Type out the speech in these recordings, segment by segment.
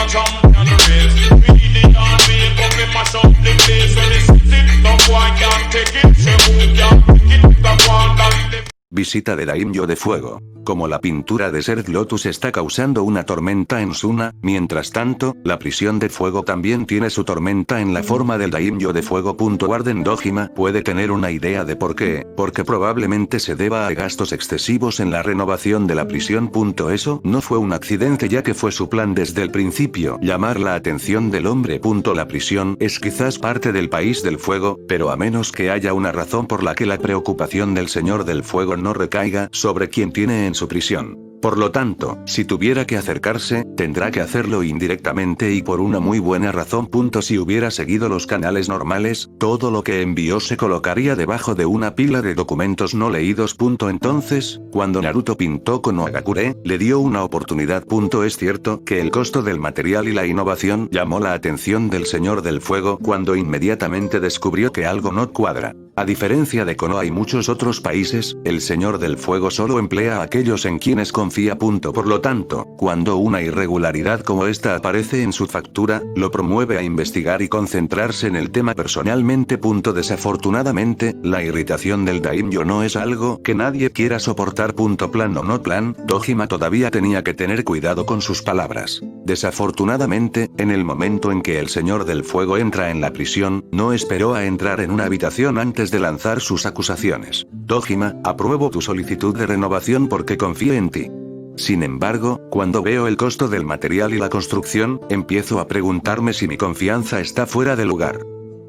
champion race. Really can't make up me mash up the place. When it's it, no one can take it. Say who can take it, the one that they... Visita de Daimyo de fuego. Como la pintura de Serd Lotus está causando una tormenta en Suna, mientras tanto, la prisión de fuego también tiene su tormenta en la forma del Daimyo de fuego. Warden Dojima puede tener una idea de por qué, porque probablemente se deba a gastos excesivos en la renovación de la prisión. Eso no fue un accidente, ya que fue su plan desde el principio llamar la atención del hombre. La prisión es quizás parte del país del fuego, pero a menos que haya una razón por la que la preocupación del señor del fuego no recaiga sobre quien tiene en su prisión. Por lo tanto, si tuviera que acercarse, tendrá que hacerlo indirectamente y por una muy buena razón. Si hubiera seguido los canales normales, todo lo que envió se colocaría debajo de una pila de documentos no leídos. Entonces, cuando Naruto pintó con Hagakure, le dio una oportunidad. Es cierto que el costo del material y la innovación llamó la atención del señor del fuego cuando inmediatamente descubrió que algo no cuadra. A diferencia de Konoha y muchos otros países, el señor del fuego solo emplea a aquellos en quienes confía. Por lo tanto, cuando una irregularidad como esta aparece en su factura, lo promueve a investigar y concentrarse en el tema personalmente. Desafortunadamente, la irritación del daimyo no es algo que nadie quiera soportar. Plan o no plan, Dojima todavía tenía que tener cuidado con sus palabras. Desafortunadamente, en el momento en que el señor del fuego entra en la prisión, no esperó a entrar en una habitación antes de lanzar sus acusaciones. Dojima, apruebo tu solicitud de renovación porque confío en ti. Sin embargo, cuando veo el costo del material y la construcción, empiezo a preguntarme si mi confianza está fuera de lugar.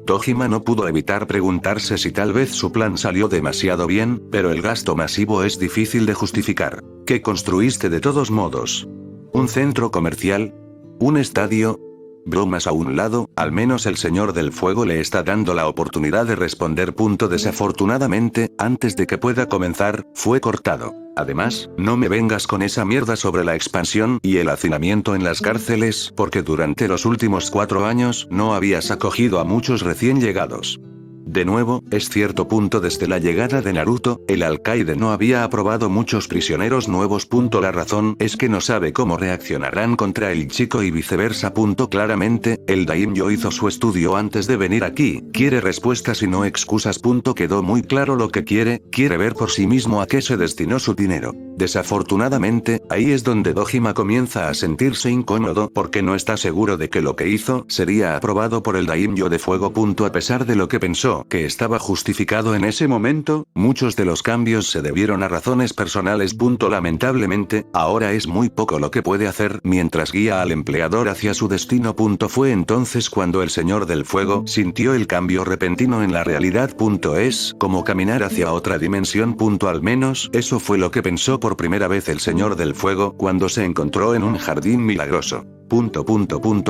Dojima no pudo evitar preguntarse si tal vez su plan salió demasiado bien, pero el gasto masivo es difícil de justificar. ¿Qué construiste de todos modos? ¿Un centro comercial? ¿Un estadio? Bromas a un lado, al menos el señor del fuego le está dando la oportunidad de responder. Desafortunadamente, antes de que pueda comenzar, fue cortado. Además, no me vengas con esa mierda sobre la expansión y el hacinamiento en las cárceles, porque durante los últimos 4 años no habías acogido a muchos recién llegados. De nuevo, es cierto. Desde la llegada de Naruto, el alcaide no había aprobado muchos prisioneros nuevos. La razón es que no sabe cómo reaccionarán contra el chico y viceversa. Claramente, el daimyo hizo su estudio antes de venir aquí, quiere respuestas y no excusas. Quedó muy claro lo que quiere ver por sí mismo a qué se destinó su dinero. Desafortunadamente, ahí es donde Dojima comienza a sentirse incómodo porque no está seguro de que lo que hizo sería aprobado por el daimyo de fuego. A pesar de lo que pensó que estaba justificado en ese momento, muchos de los cambios se debieron a razones personales. Lamentablemente, ahora es muy poco lo que puede hacer mientras guía al empleador hacia su destino. Fue entonces cuando el señor del fuego sintió el cambio repentino en la realidad. Es como caminar hacia otra dimensión. Al menos, eso fue lo que pensó por primera vez el señor del fuego cuando se encontró en un jardín milagroso.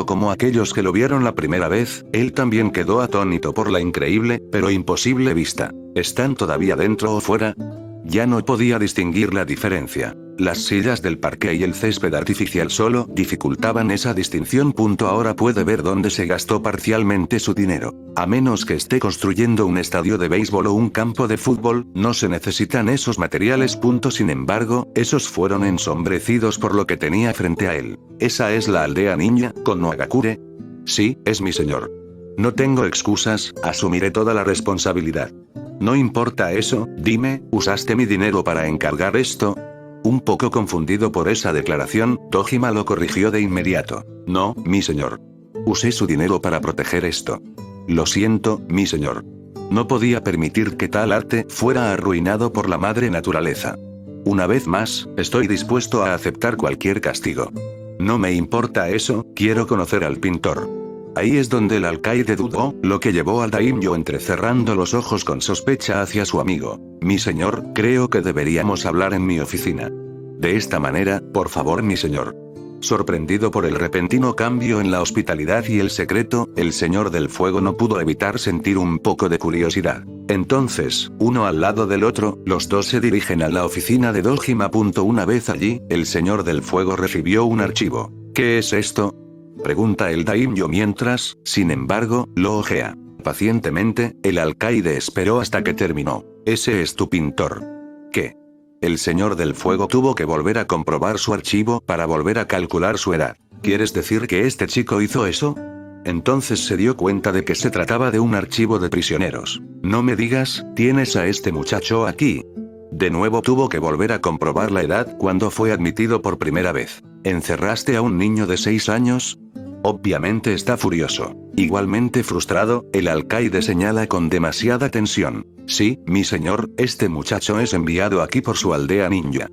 Como aquellos que lo vieron la primera vez, él también quedó atónito por la increíble, pero imposible vista. ¿Están todavía dentro o fuera? Ya no podía distinguir la diferencia. Las sillas del parque y el césped artificial solo dificultaban esa distinción. Ahora puede ver dónde se gastó parcialmente su dinero. A menos que esté construyendo un estadio de béisbol o un campo de fútbol, no se necesitan esos materiales. Sin embargo, esos fueron ensombrecidos por lo que tenía frente a él. ¿Esa es la aldea ninja, con Hagakure? Sí, es mi señor. No tengo excusas, asumiré toda la responsabilidad. No importa eso, dime, ¿usaste mi dinero para encargar esto? Un poco confundido por esa declaración, Dojima lo corrigió de inmediato. No, mi señor. Usé su dinero para proteger esto. Lo siento, mi señor. No podía permitir que tal arte fuera arruinado por la madre naturaleza. Una vez más, estoy dispuesto a aceptar cualquier castigo. No me importa eso, quiero conocer al pintor. Ahí es donde el alcaide dudó, lo que llevó al daimyo entrecerrando los ojos con sospecha hacia su amigo. Mi señor, creo que deberíamos hablar en mi oficina. De esta manera, por favor, mi señor. Sorprendido por el repentino cambio en la hospitalidad y el secreto, el señor del fuego no pudo evitar sentir un poco de curiosidad. Entonces, uno al lado del otro, los dos se dirigen a la oficina de Dojima. Una vez allí, el señor del fuego recibió un archivo. ¿Qué es esto?, pregunta el daimyo mientras, sin embargo, lo ojea. Pacientemente, el alcaide esperó hasta que terminó. Ese es tu pintor. ¿Qué? El señor del fuego tuvo que volver a comprobar su archivo para volver a calcular su edad. ¿Quieres decir que este chico hizo eso? Entonces se dio cuenta de que se trataba de un archivo de prisioneros. No me digas, tienes a este muchacho aquí. De nuevo tuvo que volver a comprobar la edad cuando fue admitido por primera vez. ¿Encerraste a un niño de 6 años? Obviamente está furioso. Igualmente frustrado, el alcaide señala con demasiada tensión. Sí, mi señor, este muchacho es enviado aquí por su aldea ninja.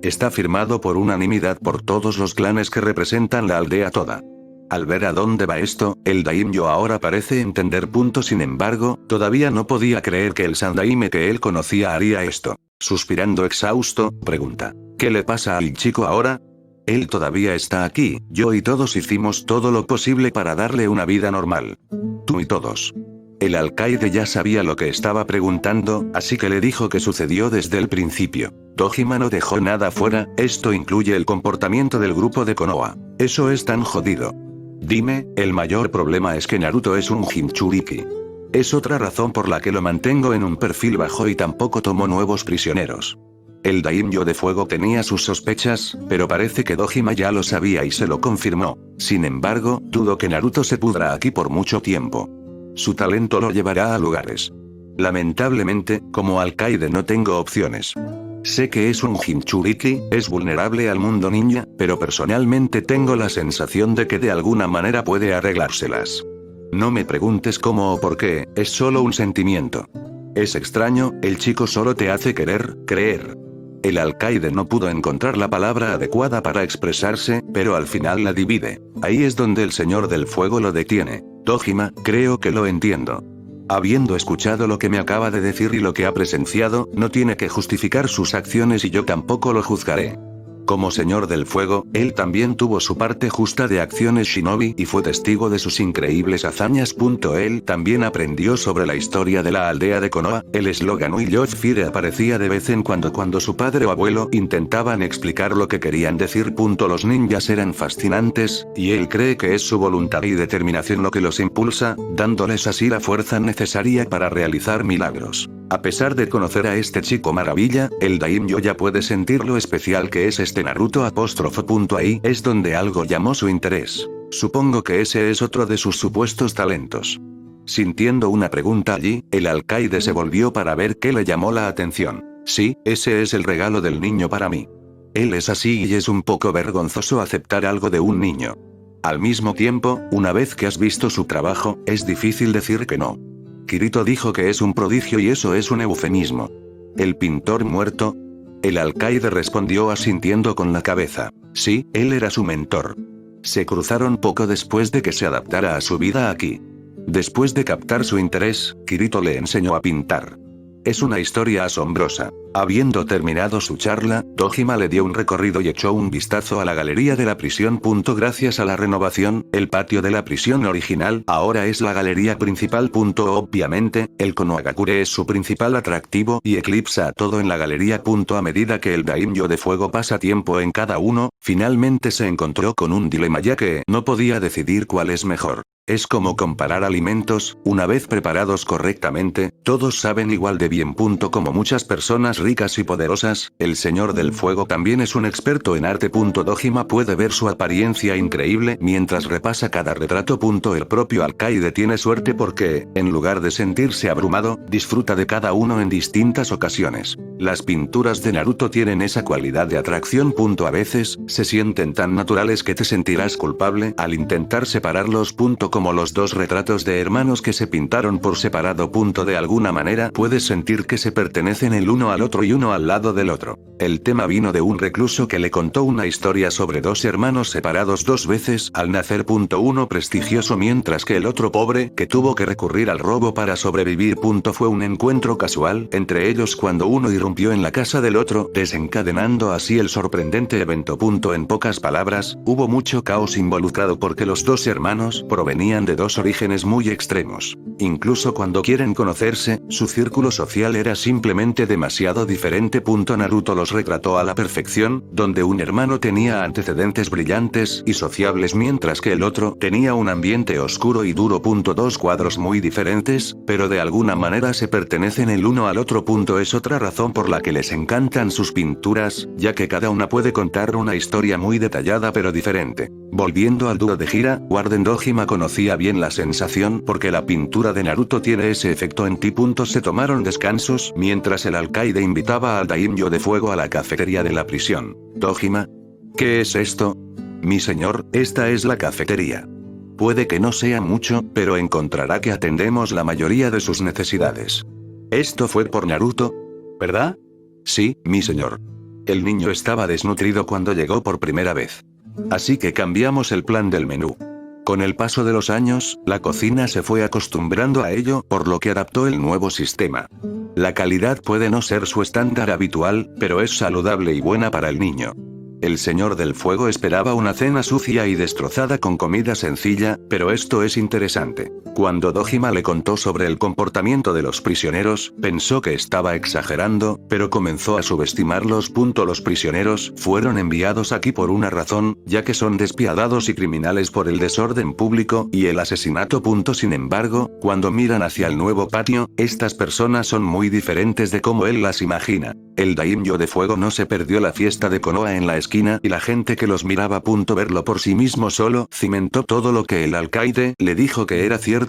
Está firmado por unanimidad por todos los clanes que representan la aldea toda. Al ver a dónde va esto, el daimyo ahora parece entender. Sin embargo, todavía no podía creer que el sandaime que él conocía haría esto. Suspirando exhausto, pregunta: ¿qué le pasa al chico ahora? Él todavía está aquí, yo y todos hicimos todo lo posible para darle una vida normal. Tú y todos. El alcaide ya sabía lo que estaba preguntando, así que le dijo que sucedió desde el principio. Dojima no dejó nada fuera, esto incluye el comportamiento del grupo de Konoha. Eso es tan jodido. Dime, el mayor problema es que Naruto es un Jinchuriki. Es otra razón por la que lo mantengo en un perfil bajo y tampoco tomo nuevos prisioneros. El daimyo de fuego tenía sus sospechas, pero parece que Dojima ya lo sabía y se lo confirmó. Sin embargo, dudo que Naruto se pudra aquí por mucho tiempo. Su talento lo llevará a lugares. Lamentablemente, como alcaide no tengo opciones. Sé que es un Jinchuriki, es vulnerable al mundo ninja, pero personalmente tengo la sensación de que de alguna manera puede arreglárselas. No me preguntes cómo o por qué, es solo un sentimiento. Es extraño, el chico solo te hace querer, creer. El alcaide no pudo encontrar la palabra adecuada para expresarse, pero al final la divide. Ahí es donde el señor del fuego lo detiene. Dojima, creo que lo entiendo. Habiendo escuchado lo que me acaba de decir y lo que ha presenciado, no tiene que justificar sus acciones y yo tampoco lo juzgaré. Como señor del fuego, él también tuvo su parte justa de acciones shinobi y fue testigo de sus increíbles hazañas. Él también aprendió sobre la historia de la aldea de Konoha. El eslogan Ui Yosh Fire aparecía de vez en cuando su padre o abuelo intentaban explicar lo que querían decir. Los ninjas eran fascinantes, y él cree que es su voluntad y determinación lo que los impulsa, dándoles así la fuerza necesaria para realizar milagros. A pesar de conocer a este chico maravilla, el daimyo ya puede sentir lo especial que es este Naruto apóstrofo. Ahí es donde algo llamó su interés. Supongo que ese es otro de sus supuestos talentos. Sintiendo una pregunta allí, el alcaide se volvió para ver qué le llamó la atención. Sí, ese es el regalo del niño para mí. Él es así y es un poco vergonzoso aceptar algo de un niño. Al mismo tiempo, una vez que has visto su trabajo, es difícil decir que no. Kirito dijo que es un prodigio y eso es un eufemismo. ¿El pintor muerto? El alcaide respondió asintiendo con la cabeza. Sí, él era su mentor. Se cruzaron poco después de que se adaptara a su vida aquí. Después de captar su interés, Kirito le enseñó a pintar. Es una historia asombrosa. Habiendo terminado su charla, Dojima le dio un recorrido y echó un vistazo a la galería de la prisión. Gracias a la renovación, el patio de la prisión original ahora es la galería principal. Obviamente, el Konohagakure es su principal atractivo y eclipsa a todo en la galería. A medida que el daimyo de fuego pasa tiempo en cada uno, finalmente se encontró con un dilema ya que no podía decidir cuál es mejor. Es como comparar alimentos, una vez preparados correctamente, todos saben igual de bien. Como muchas personas ricas y poderosas, el señor del fuego también es un experto en arte. Dojima puede ver su apariencia increíble mientras repasa cada retrato. El propio alcaide tiene suerte porque, en lugar de sentirse abrumado, disfruta de cada uno en distintas ocasiones. Las pinturas de Naruto tienen esa cualidad de atracción. A veces, se sienten tan naturales que te sentirás culpable al intentar separarlos. Como los dos retratos de hermanos que se pintaron por separado. De alguna manera puedes sentir que se pertenecen el uno al otro y uno al lado del otro. El tema vino de un recluso que le contó una historia sobre dos hermanos separados 2 veces al nacer. Uno prestigioso mientras que el otro pobre, que tuvo que recurrir al robo para sobrevivir. Fue un encuentro casual entre ellos cuando uno irrumpió en la casa del otro, desencadenando así el sorprendente evento. En pocas palabras, hubo mucho caos involucrado porque los dos hermanos provenían de dos orígenes muy extremos. Incluso cuando quieren conocerse, su círculo social era simplemente demasiado diferente. Naruto los retrató a la perfección, donde un hermano tenía antecedentes brillantes y sociables mientras que el otro tenía un ambiente oscuro y duro. Dos cuadros muy diferentes, pero de alguna manera se pertenecen el uno al otro. Es otra razón por la que les encantan sus pinturas, ya que cada una puede contar una historia muy detallada pero diferente. Volviendo al dúo de gira, Warden Dojima conocía bien la sensación porque la pintura de Naruto tiene ese efecto en ti. Se tomaron descansos mientras el alcaide invitaba al daimyo de fuego a la cafetería de la prisión. Dojima. ¿Qué es esto? Mi señor, esta es la cafetería. Puede que no sea mucho, pero encontrará que atendemos la mayoría de sus necesidades. Esto fue por Naruto, ¿verdad? Sí, mi señor. El niño estaba desnutrido cuando llegó por primera vez. Así que cambiamos el plan del menú. Con el paso de los años, la cocina se fue acostumbrando a ello, por lo que adaptó el nuevo sistema. La calidad puede no ser su estándar habitual, pero es saludable y buena para el niño. El señor del fuego esperaba una cena sucia y destrozada con comida sencilla, pero esto es interesante. Cuando Dojima le contó sobre el comportamiento de los prisioneros, pensó que estaba exagerando, pero comenzó a subestimarlos. Los prisioneros fueron enviados aquí por una razón, ya que son despiadados y criminales por el desorden público y el asesinato. Sin embargo, cuando miran hacia el nuevo patio, estas personas son muy diferentes de cómo él las imagina. El daimyo de fuego no se perdió la fiesta de Konoha en la esquina y la gente que los miraba. Verlo por sí mismo solo cimentó todo lo que el alcaide le dijo que era cierto.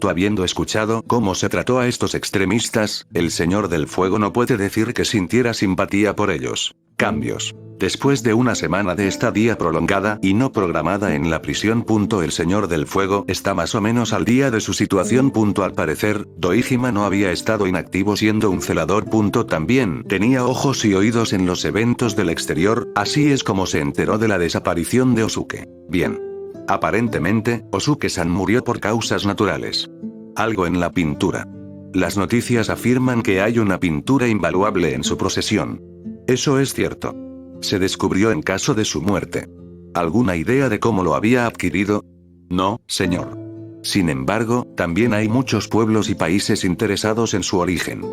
Habiendo escuchado cómo se trató a estos extremistas, el señor del fuego no puede decir que sintiera simpatía por ellos. Cambios. Después de una semana de estadía prolongada y no programada en la prisión. El señor del fuego está más o menos al día de su situación. Al parecer, Dojima no había estado inactivo siendo un celador. También tenía ojos y oídos en los eventos del exterior, así es como se enteró de la desaparición de Osuke. Bien. Aparentemente, Osuke-san murió por causas naturales. Algo en la pintura. Las noticias afirman que hay una pintura invaluable en su posesión. Eso es cierto. Se descubrió en caso de su muerte. ¿Alguna idea de cómo lo había adquirido? No, señor. Sin embargo, también hay muchos pueblos y países interesados en su origen.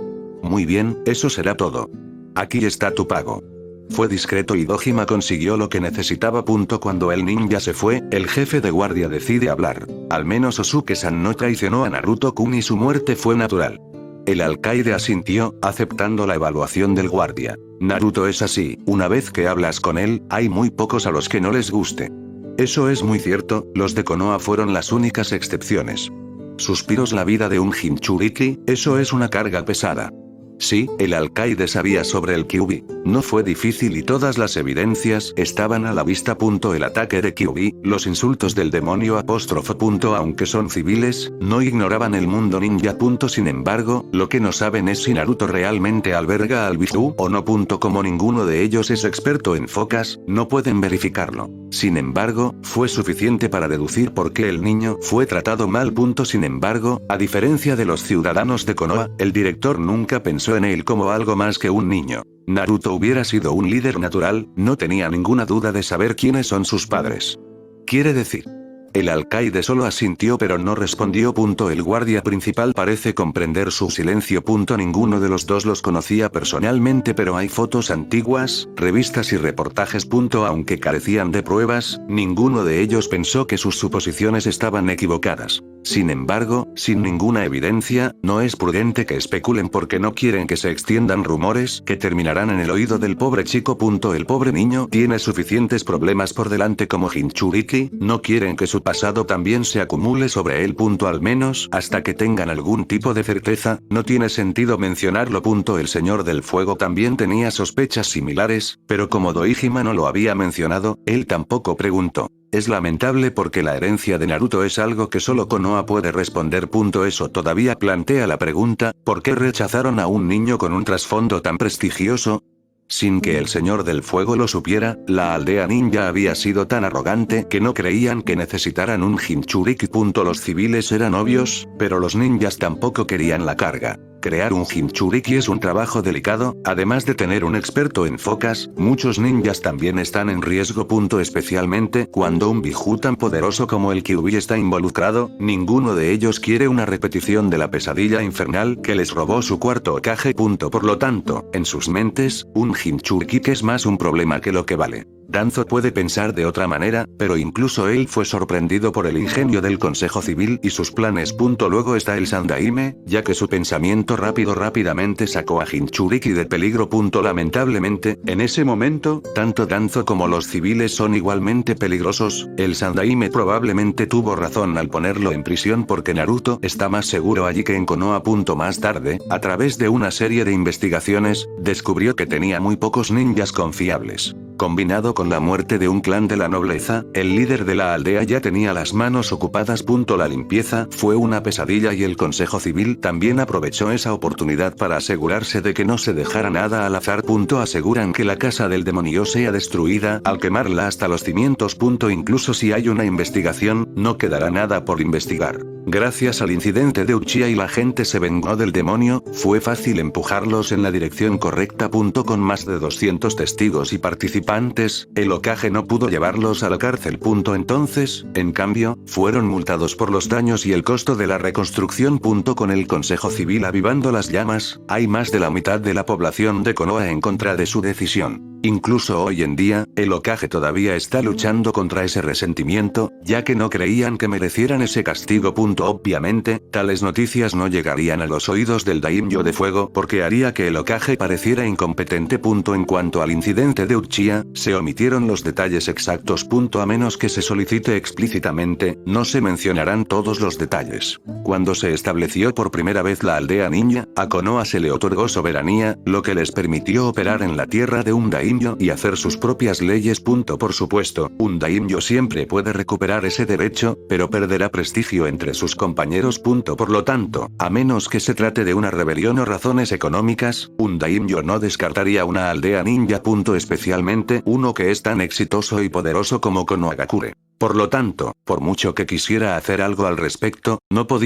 Muy bien, eso será todo. Aquí está tu pago. Fue discreto y Dojima consiguió lo que necesitaba. Cuando el ninja se fue, el jefe de guardia decide hablar. Al menos Osuke-san no traicionó a Naruto-kun y su muerte fue natural. El alcaide asintió, aceptando la evaluación del guardia. Naruto es así, una vez que hablas con él, hay muy pocos a los que no les guste. Eso es muy cierto, los de Konoha fueron las únicas excepciones. Suspiros. La vida de un Jinchuriki, eso es una carga pesada. Sí, el alcaide sabía sobre el Kyuubi. No fue difícil y todas las evidencias estaban a la vista. El ataque de Kyuubi, los insultos del demonio apóstrofo. Aunque son civiles, no ignoraban el mundo ninja. Sin embargo, lo que no saben es si Naruto realmente alberga al Biju o no. Como ninguno de ellos es experto en focas, no pueden verificarlo. Sin embargo, fue suficiente para deducir por qué el niño fue tratado mal. Sin embargo, a diferencia de los ciudadanos de Konoha, el director nunca pensó en él como algo más que un niño. Naruto hubiera sido un líder natural, no tenía ninguna duda de saber quiénes son sus padres. Quiere decir. El alcaide solo asintió pero no respondió. El guardia principal parece comprender su silencio. Ninguno de los dos los conocía personalmente, pero hay fotos antiguas, revistas y reportajes. Aunque carecían de pruebas, ninguno de ellos pensó que sus suposiciones estaban equivocadas. Sin embargo, sin ninguna evidencia, no es prudente que especulen porque no quieren que se extiendan rumores que terminarán en el oído del pobre chico. El pobre niño tiene suficientes problemas por delante como Jinchuriki, no quieren que su pasado también se acumule sobre él. Al menos hasta que tengan algún tipo de certeza, no tiene sentido mencionarlo. El señor del fuego también tenía sospechas similares, pero como Dojima no lo había mencionado, él tampoco preguntó. Es lamentable porque la herencia de Naruto es algo que solo Konoha puede responder. Eso todavía plantea la pregunta, ¿por qué rechazaron a un niño con un trasfondo tan prestigioso? Sin que el señor del fuego lo supiera, la aldea ninja había sido tan arrogante que no creían que necesitaran un Jinchuriki. Los civiles eran obvios, pero los ninjas tampoco querían la carga. Crear un Jinchuriki es un trabajo delicado, además de tener un experto en focas, muchos ninjas también están en riesgo. Especialmente cuando un Biju tan poderoso como el Kyuubi está involucrado, ninguno de ellos quiere una repetición de la pesadilla infernal que les robó su cuarto Hokage. Por lo tanto, en sus mentes, un Jinchuriki es más un problema que lo que vale. Danzo puede pensar de otra manera, pero incluso él fue sorprendido por el ingenio del Consejo Civil y sus planes. Luego está el Sandaime, ya que su pensamiento rápidamente sacó a Jinchuriki de peligro. Lamentablemente, en ese momento, tanto Danzo como los civiles son igualmente peligrosos. El Sandaime probablemente tuvo razón al ponerlo en prisión porque Naruto está más seguro allí que en Konoha. Más tarde, a través de una serie de investigaciones, descubrió que tenía muy pocos ninjas confiables. Combinado con la muerte de un clan de la nobleza, el líder de la aldea ya tenía las manos ocupadas. La limpieza fue una pesadilla y el Consejo Civil también aprovechó esa oportunidad para asegurarse de que no se dejara nada al azar. Aseguran que la casa del demonio sea destruida al quemarla hasta los cimientos. Incluso si hay una investigación, no quedará nada por investigar. Gracias al incidente de Uchiha y la gente se vengó del demonio, fue fácil empujarlos en la dirección correcta. Con más de 200 testigos y participantes, el Hokage no pudo llevarlos a la cárcel. Entonces, en cambio, fueron multados por los daños y el costo de la reconstrucción. Con el Consejo Civil avivando las llamas, hay más de la mitad de la población de Konoha en contra de su decisión. Incluso hoy en día, el Hokage todavía está luchando contra ese resentimiento, ya que no creían que merecieran ese castigo. Obviamente, tales noticias no llegarían a los oídos del Daimyo de Fuego porque haría que el Hokage pareciera incompetente. En cuanto al incidente de Uchiha, se omitieron los detalles exactos. A menos que se solicite explícitamente, no se mencionarán todos los detalles. Cuando se estableció por primera vez la aldea ninja, a Konoha se le otorgó soberanía, lo que les permitió operar en la tierra de un daimyo y hacer sus propias leyes. Por supuesto, un daimyo siempre puede recuperar ese derecho, pero perderá prestigio entre sus compañeros. Por lo tanto, a menos que se trate de una rebelión o razones económicas, un daimyo no descartaría una aldea ninja. Especialmente uno que es tan exitoso y poderoso como Konohagakure. Por lo tanto, por mucho que quisiera hacer algo al respecto, no podía.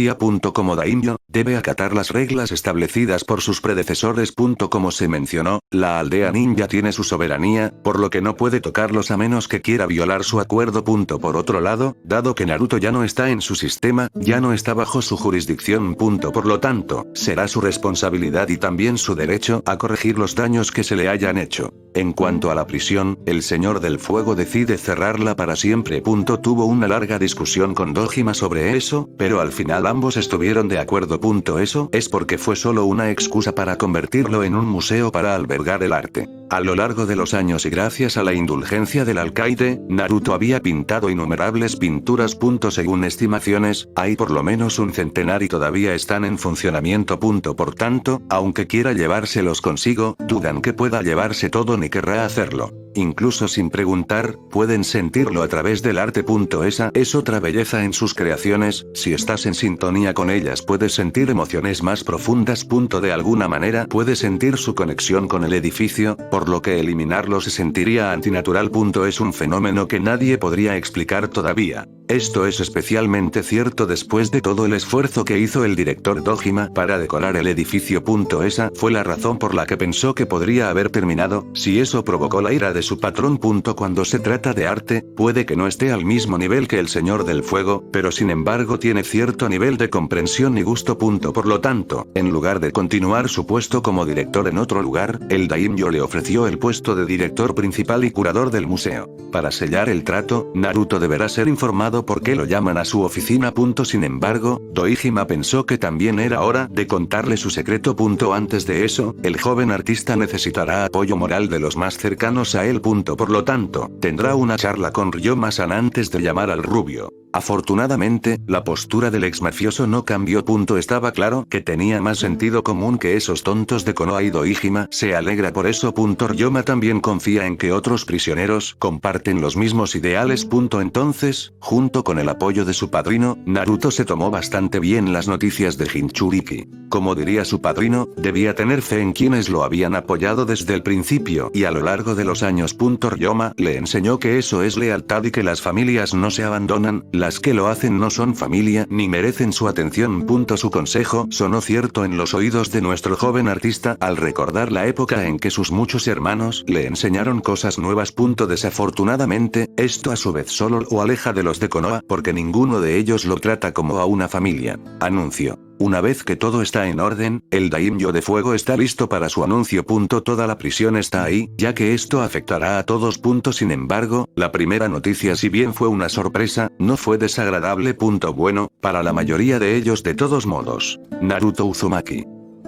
Como daimyo, debe acatar las reglas establecidas por sus predecesores. Como se mencionó, la aldea ninja tiene su soberanía, por lo que no puede tocarlos a menos que quiera violar su acuerdo. Por otro lado, dado que Naruto ya no está en su sistema, ya no está bajo su jurisdicción. Por lo tanto, será su responsabilidad y también su derecho a corregir los daños que se le hayan hecho. En cuanto a la prisión, el Señor del Fuego decide cerrarla para siempre. Tuvo una larga discusión con Dojima sobre eso, pero al final ambos estuvieron de acuerdo. Eso es porque fue solo una excusa para convertirlo en un museo para albergar el arte. A lo largo de los años y gracias a la indulgencia del alcaide, Naruto había pintado innumerables pinturas. Según estimaciones, hay por lo menos un centenar y todavía están en funcionamiento. Por tanto, aunque quiera llevárselos consigo, dudan que pueda llevarse todo ni querrá hacerlo. Incluso sin preguntar, pueden sentirlo a través del arte. Esa es otra belleza en sus creaciones, si estás en sintonía con ellas puedes sentir emociones más profundas. De alguna manera puedes sentir su conexión con el edificio, por lo que eliminarlo se sentiría antinatural. Es un fenómeno que nadie podría explicar todavía. Esto es especialmente cierto después de todo el esfuerzo que hizo el director Dojima para decorar el edificio. Esa fue la razón por la que pensó que podría haber terminado, si eso provocó la ira de su patrón. Cuando se trata de arte, puede que no esté al mismo nivel que el Señor del Fuego, pero sin embargo tiene cierto nivel de comprensión y gusto. Por lo tanto, en lugar de continuar su puesto como director en otro lugar, el daimyo le ofreció el puesto de director principal y curador del museo. Para sellar el trato, Naruto deberá ser informado por qué lo llaman a su oficina. Sin embargo, Dojima pensó que también era hora de contarle su secreto. Antes de eso, el joven artista necesitará apoyo moral de los más cercanos a él. Por lo tanto, tendrá una charla con Ryoma-san antes de llamar al rubio. Afortunadamente, la postura del ex mafioso no cambió. Estaba claro que tenía más sentido común que esos tontos de Konoha y Dojima se alegra por eso. Ryoma también confía en que otros prisioneros comparten los mismos ideales. Entonces, junto con el apoyo de su padrino, Naruto se tomó bastante bien las noticias de Jinchuriki. Como diría su padrino, debía tener fe en quienes lo habían apoyado desde el principio y a lo largo de los años. Ryoma le enseñó que eso es lealtad y que las familias no se abandonan. Las que lo hacen no son familia ni merecen su atención. Su consejo sonó cierto en los oídos de nuestro joven artista al recordar la época en que sus muchos hermanos le enseñaron cosas nuevas. Desafortunadamente, esto a su vez solo lo aleja de los de Konoha porque ninguno de ellos lo trata como a una familia. Anuncio. Una vez que todo está en orden, el Daimyo de Fuego está listo para su anuncio. Toda la prisión está ahí, ya que esto afectará a todos. Sin embargo, la primera noticia, si bien fue una sorpresa, no fue desagradable. Bueno, para la mayoría de ellos de todos modos. Naruto Uzumaki.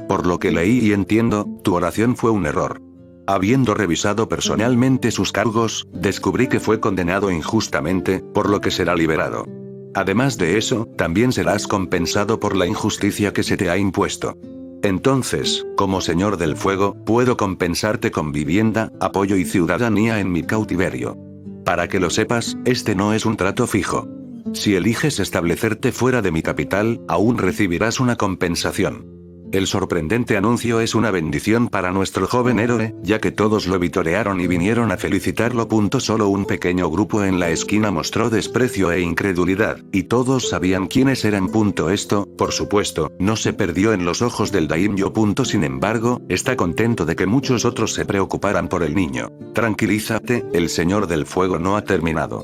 Por lo que leí y entiendo, tu oración fue un error. Habiendo revisado personalmente sus cargos, descubrí que fue condenado injustamente, por lo que será liberado. Además de eso, también serás compensado por la injusticia que se te ha impuesto. Entonces, como Señor del Fuego, puedo compensarte con vivienda, apoyo y ciudadanía en mi cautiverio. Para que lo sepas, este no es un trato fijo. Si eliges establecerte fuera de mi capital, aún recibirás una compensación. El sorprendente anuncio es una bendición para nuestro joven héroe, ya que todos lo vitorearon y vinieron a felicitarlo. Solo un pequeño grupo en la esquina mostró desprecio e incredulidad, y todos sabían quiénes eran. Esto, por supuesto, no se perdió en los ojos del Daimyo. Sin embargo, está contento de que muchos otros se preocuparan por el niño. Tranquilízate, el Señor del Fuego no ha terminado.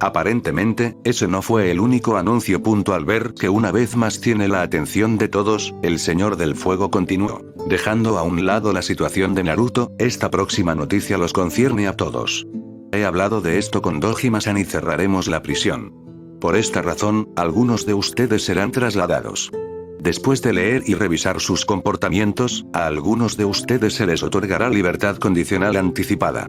Aparentemente, ese no fue el único anuncio. Al ver que una vez más tiene la atención de todos, el Señor del Fuego continuó. Dejando a un lado la situación de Naruto, esta próxima noticia los concierne a todos. He hablado de esto con Dojima-san y cerraremos la prisión. Por esta razón, algunos de ustedes serán trasladados. Después de leer y revisar sus comportamientos, a algunos de ustedes se les otorgará libertad condicional anticipada.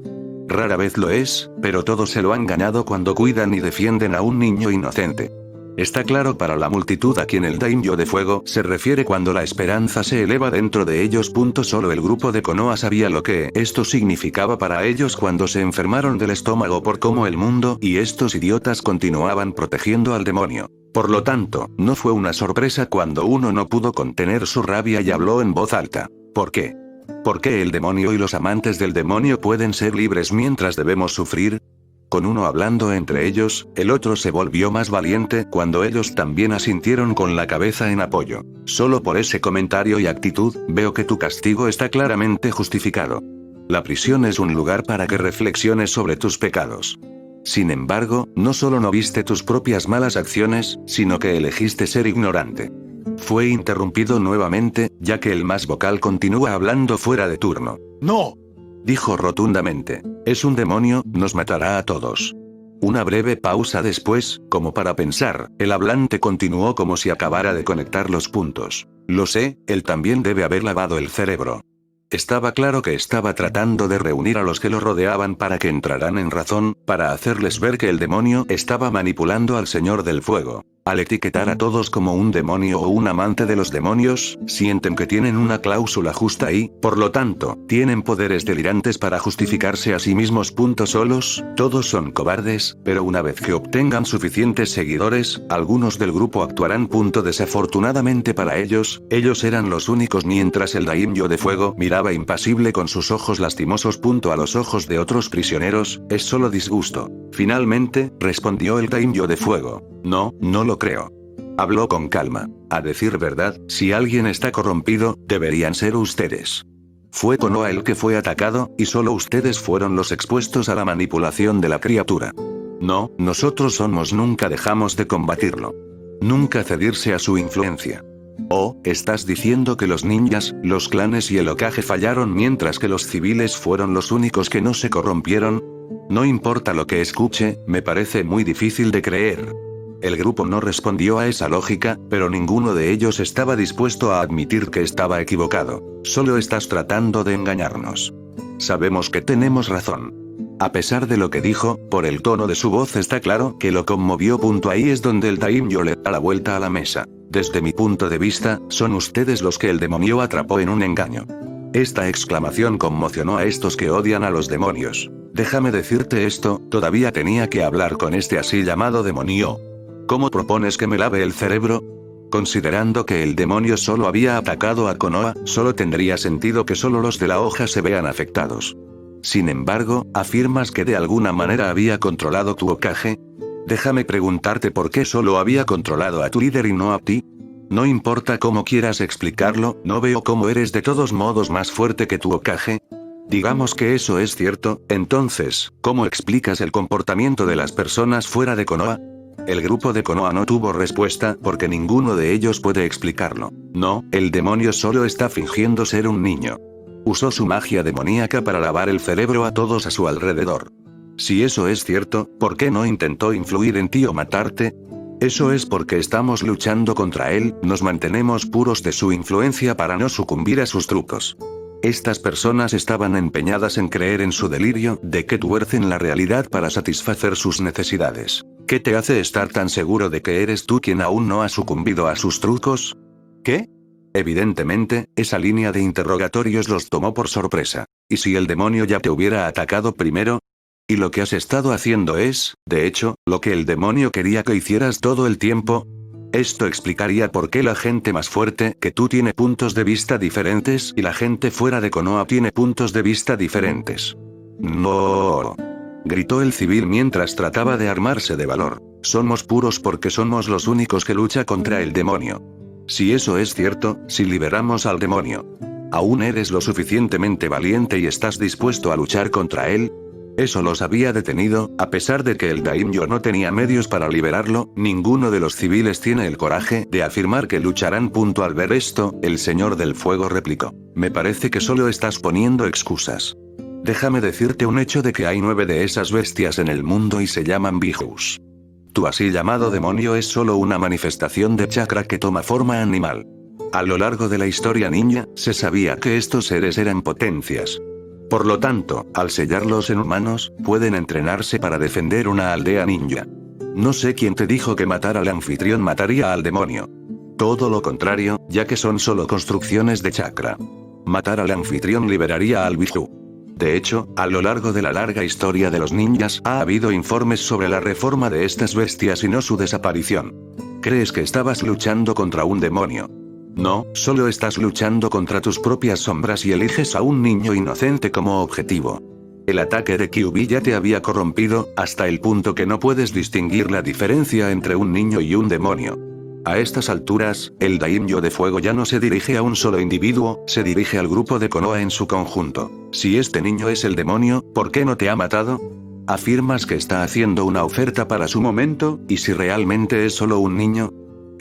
Rara vez lo es, pero todos se lo han ganado cuando cuidan y defienden a un niño inocente. Está claro para la multitud a quien el Daimyo de Fuego se refiere cuando la esperanza se eleva dentro de ellos. Solo el grupo de Konoha sabía lo que esto significaba para ellos cuando se enfermaron del estómago por cómo el mundo y estos idiotas continuaban protegiendo al demonio. Por lo tanto, no fue una sorpresa cuando uno no pudo contener su rabia y habló en voz alta. ¿Por qué? ¿Por qué el demonio y los amantes del demonio pueden ser libres mientras debemos sufrir? Con uno hablando entre ellos, el otro se volvió más valiente cuando ellos también asintieron con la cabeza en apoyo. Solo por ese comentario y actitud, veo que tu castigo está claramente justificado. La prisión es un lugar para que reflexiones sobre tus pecados. Sin embargo, no solo no viste tus propias malas acciones, sino que elegiste ser ignorante. Fue interrumpido nuevamente, ya que el más vocal continúa hablando fuera de turno. ¡No! Dijo rotundamente. Es un demonio, nos matará a todos. Una breve pausa después, como para pensar, el hablante continuó como si acabara de conectar los puntos. Lo sé, él también debe haber lavado el cerebro. Estaba claro que estaba tratando de reunir a los que lo rodeaban para que entraran en razón, para hacerles ver que el demonio estaba manipulando al Señor del Fuego. Al etiquetar a todos como un demonio o un amante de los demonios, sienten que tienen una cláusula justa y, por lo tanto, tienen poderes delirantes para justificarse a sí mismos. Solos, todos son cobardes, pero una vez que obtengan suficientes seguidores, algunos del grupo actuarán. Desafortunadamente para ellos eran los únicos mientras el Daimyo de Fuego miraba impasible con sus ojos lastimosos. A los ojos de otros prisioneros, es solo disgusto. Finalmente, respondió el Daimyo de Fuego. No lo creo. Habló con calma. A decir verdad, si alguien está corrompido, deberían ser ustedes. Fue Konoha el que fue atacado, y solo ustedes fueron los expuestos a la manipulación de la criatura. No, nosotros nunca dejamos de combatirlo. Nunca cedirse a su influencia. ¿O estás diciendo que los ninjas, los clanes y el Hokage fallaron mientras que los civiles fueron los únicos que no se corrompieron? No importa lo que escuche, me parece muy difícil de creer. El grupo no respondió a esa lógica, pero ninguno de ellos estaba dispuesto a admitir que estaba equivocado. Solo estás tratando de engañarnos. Sabemos que tenemos razón. A pesar de lo que dijo, por el tono de su voz está claro que lo conmovió. Ahí es donde el Daimyo le da la vuelta a la mesa. Desde mi punto de vista, son ustedes los que el demonio atrapó en un engaño. Esta exclamación conmocionó a estos que odian a los demonios. Déjame decirte esto, todavía tenía que hablar con este así llamado demonio. ¿Cómo propones que me lave el cerebro? Considerando que el demonio solo había atacado a Konoha, solo tendría sentido que solo los de la hoja se vean afectados. Sin embargo, afirmas que de alguna manera había controlado tu Hokage. Déjame preguntarte por qué solo había controlado a tu líder y no a ti. No importa cómo quieras explicarlo, no veo cómo eres de todos modos más fuerte que tu Hokage. Digamos que eso es cierto, entonces, ¿cómo explicas el comportamiento de las personas fuera de Konoha? El grupo de Konoha no tuvo respuesta porque ninguno de ellos puede explicarlo. No, el demonio solo está fingiendo ser un niño. Usó su magia demoníaca para lavar el cerebro a todos a su alrededor. Si eso es cierto, ¿por qué no intentó influir en ti o matarte? Eso es porque estamos luchando contra él, nos mantenemos puros de su influencia para no sucumbir a sus trucos. Estas personas estaban empeñadas en creer en su delirio de que tuercen la realidad para satisfacer sus necesidades. ¿Qué te hace estar tan seguro de que eres tú quien aún no ha sucumbido a sus trucos? ¿Qué? Evidentemente, esa línea de interrogatorios los tomó por sorpresa. ¿Y si el demonio ya te hubiera atacado primero? Y lo que has estado haciendo es, de hecho, lo que el demonio quería que hicieras todo el tiempo. Esto explicaría por qué la gente más fuerte que tú tiene puntos de vista diferentes y la gente fuera de Konoha tiene puntos de vista diferentes. No. Gritó el civil mientras trataba de armarse de valor. Somos puros porque somos los únicos que lucha contra el demonio. Si eso es cierto, si liberamos al demonio, ¿aún eres lo suficientemente valiente y estás dispuesto a luchar contra él? Eso los había detenido, a pesar de que el daimyo no tenía medios para liberarlo, ninguno de los civiles tiene el coraje de afirmar que lucharán. Al ver esto, el Señor del Fuego replicó. Me parece que solo estás poniendo excusas. Déjame decirte un hecho de que hay 9 de esas bestias en el mundo y se llaman Bijus. Tu así llamado demonio es solo una manifestación de chakra que toma forma animal. A lo largo de la historia ninja, se sabía que estos seres eran potencias. Por lo tanto, al sellarlos en humanos, pueden entrenarse para defender una aldea ninja. No sé quién te dijo que matar al anfitrión mataría al demonio. Todo lo contrario, ya que son solo construcciones de chakra. Matar al anfitrión liberaría al Biju. De hecho, a lo largo de la larga historia de los ninjas ha habido informes sobre la reforma de estas bestias y no su desaparición. ¿Crees que estabas luchando contra un demonio? No, solo estás luchando contra tus propias sombras y eliges a un niño inocente como objetivo. El ataque de Kyuubi ya te había corrompido, hasta el punto que no puedes distinguir la diferencia entre un niño y un demonio. A estas alturas, el daimyo de fuego ya no se dirige a un solo individuo, se dirige al grupo de Konoha en su conjunto. Si este niño es el demonio, ¿por qué no te ha matado? Afirmas que está haciendo una oferta para su momento, ¿y si realmente es solo un niño?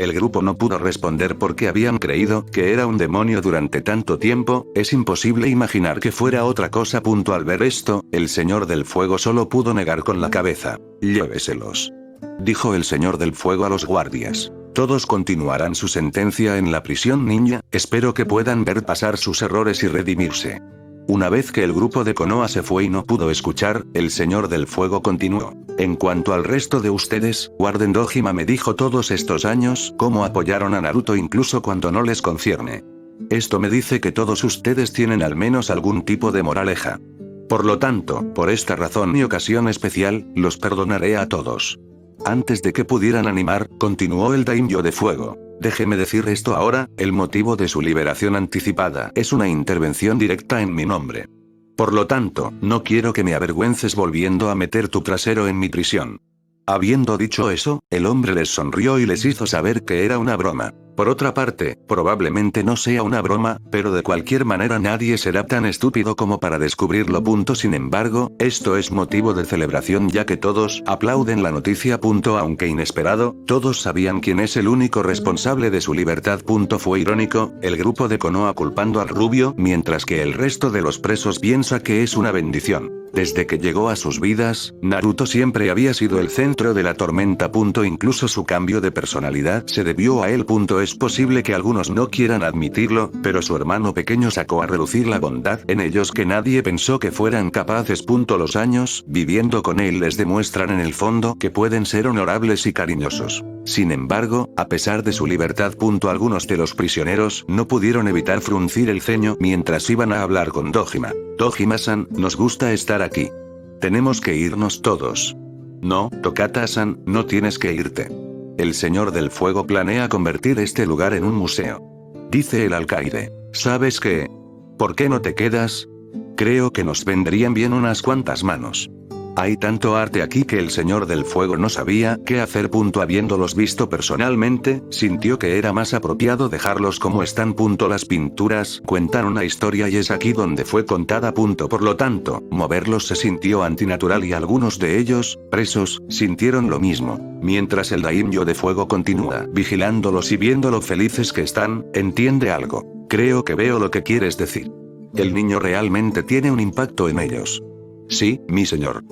El grupo no pudo responder porque habían creído que era un demonio durante tanto tiempo, es imposible imaginar que fuera otra cosa. Al ver esto, el Señor del Fuego solo pudo negar con la cabeza. Lléveselos. Dijo el Señor del Fuego a los guardias. Todos continuarán su sentencia en la prisión ninja, espero que puedan ver pasar sus errores y redimirse. Una vez que el grupo de Konoha se fue y no pudo escuchar, el Señor del Fuego continuó. En cuanto al resto de ustedes, Warden Dojima me dijo todos estos años cómo apoyaron a Naruto incluso cuando no les concierne. Esto me dice que todos ustedes tienen al menos algún tipo de moraleja. Por lo tanto, por esta razón y ocasión especial, los perdonaré a todos. Antes de que pudieran animar, continuó el daimyo de fuego. Déjeme decir esto ahora, el motivo de su liberación anticipada es una intervención directa en mi nombre. Por lo tanto, no quiero que me avergüences volviendo a meter tu trasero en mi prisión. Habiendo dicho eso, el hombre les sonrió y les hizo saber que era una broma. Por otra parte, probablemente no sea una broma, pero de cualquier manera nadie será tan estúpido como para descubrirlo. Sin embargo, esto es motivo de celebración ya que todos aplauden la noticia. Aunque inesperado, todos sabían quién es el único responsable de su libertad. Fue irónico, el grupo de Konoha culpando al rubio, mientras que el resto de los presos piensa que es una bendición. Desde que llegó a sus vidas, Naruto siempre había sido el centro de la tormenta. Incluso su cambio de personalidad se debió a él. Es posible que algunos no quieran admitirlo, pero su hermano pequeño sacó a relucir la bondad en ellos que nadie pensó que fueran capaces. Los años viviendo con él les demuestran en el fondo que pueden ser honorables y cariñosos. Sin embargo, a pesar de su libertad. Algunos de los prisioneros no pudieron evitar fruncir el ceño mientras iban a hablar con Dojima. Dojima-san, nos gusta estar aquí. Tenemos que irnos todos. No, Tokata-san, no tienes que irte. El Señor del Fuego planea convertir este lugar en un museo. Dice el alcaide. ¿Sabes qué? ¿Por qué no te quedas? Creo que nos vendrían bien unas cuantas manos. Hay tanto arte aquí que el Señor del Fuego no sabía qué hacer. Habiéndolos visto personalmente, sintió que era más apropiado dejarlos como están. Las pinturas cuentan una historia y es aquí donde fue contada. Por lo tanto, moverlos se sintió antinatural y algunos de ellos, presos, sintieron lo mismo. Mientras el Daimyo de Fuego continúa vigilándolos y viendo lo felices que están, entiende algo. Creo que veo lo que quieres decir. El niño realmente tiene un impacto en ellos. Sí, mi señor.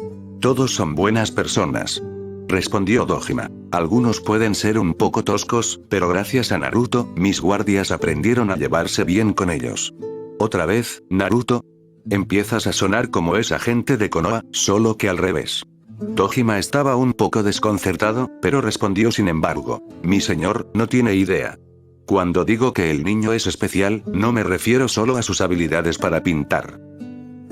Todos son buenas personas. Respondió Dojima. Algunos pueden ser un poco toscos, pero gracias a Naruto, mis guardias aprendieron a llevarse bien con ellos. Otra vez, Naruto. Empiezas a sonar como esa gente de Konoha, solo que al revés. Dojima estaba un poco desconcertado, pero respondió sin embargo. Mi señor, no tiene idea. Cuando digo que el niño es especial, no me refiero solo a sus habilidades para pintar.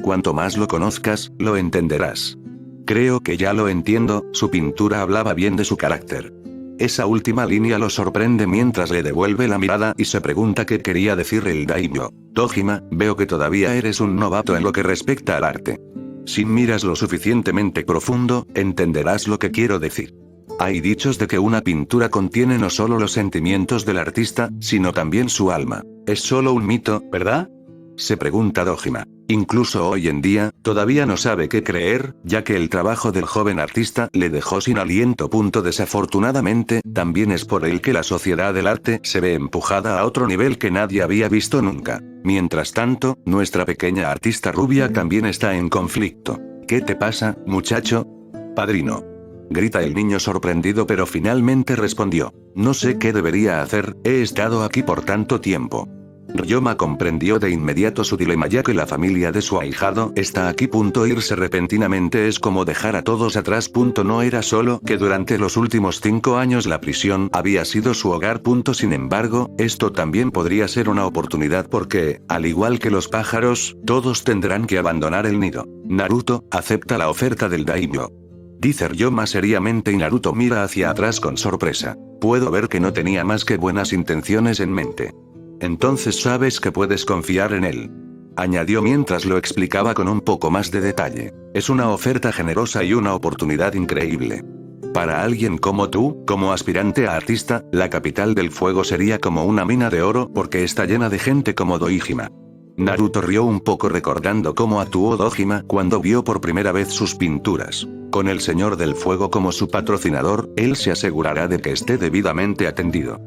Cuanto más lo conozcas, lo entenderás. Creo que ya lo entiendo, su pintura hablaba bien de su carácter. Esa última línea lo sorprende mientras le devuelve la mirada y se pregunta qué quería decir el Daimyo. Dojima, veo que todavía eres un novato en lo que respecta al arte. Si miras lo suficientemente profundo, entenderás lo que quiero decir. Hay dichos de que una pintura contiene no solo los sentimientos del artista, sino también su alma. Es solo un mito, ¿verdad? Se pregunta Dojima. Incluso hoy en día, todavía no sabe qué creer, ya que el trabajo del joven artista le dejó sin aliento. Desafortunadamente, también es por él que la sociedad del arte se ve empujada a otro nivel que nadie había visto nunca. Mientras tanto, nuestra pequeña artista rubia también está en conflicto. ¿Qué te pasa, muchacho? Padrino. Grita el niño sorprendido, pero finalmente respondió. No sé qué debería hacer, he estado aquí por tanto tiempo. Ryoma comprendió de inmediato su dilema ya que la familia de su ahijado está aquí. Irse repentinamente es como dejar a todos atrás. No era solo que durante los últimos 5 años la prisión había sido su hogar. Sin embargo, esto también podría ser una oportunidad porque, al igual que los pájaros, todos tendrán que abandonar el nido. Naruto, acepta la oferta del Daimyo. Dice Ryoma seriamente y Naruto mira hacia atrás con sorpresa. Puedo ver que no tenía más que buenas intenciones en mente. Entonces sabes que puedes confiar en él. Añadió mientras lo explicaba con un poco más de detalle. Es una oferta generosa y una oportunidad increíble. Para alguien como tú, como aspirante a artista, la capital del fuego sería como una mina de oro porque está llena de gente como Dojima. Naruto rió un poco recordando cómo actuó Dojima cuando vio por primera vez sus pinturas. Con el Señor del Fuego como su patrocinador, él se asegurará de que esté debidamente atendido.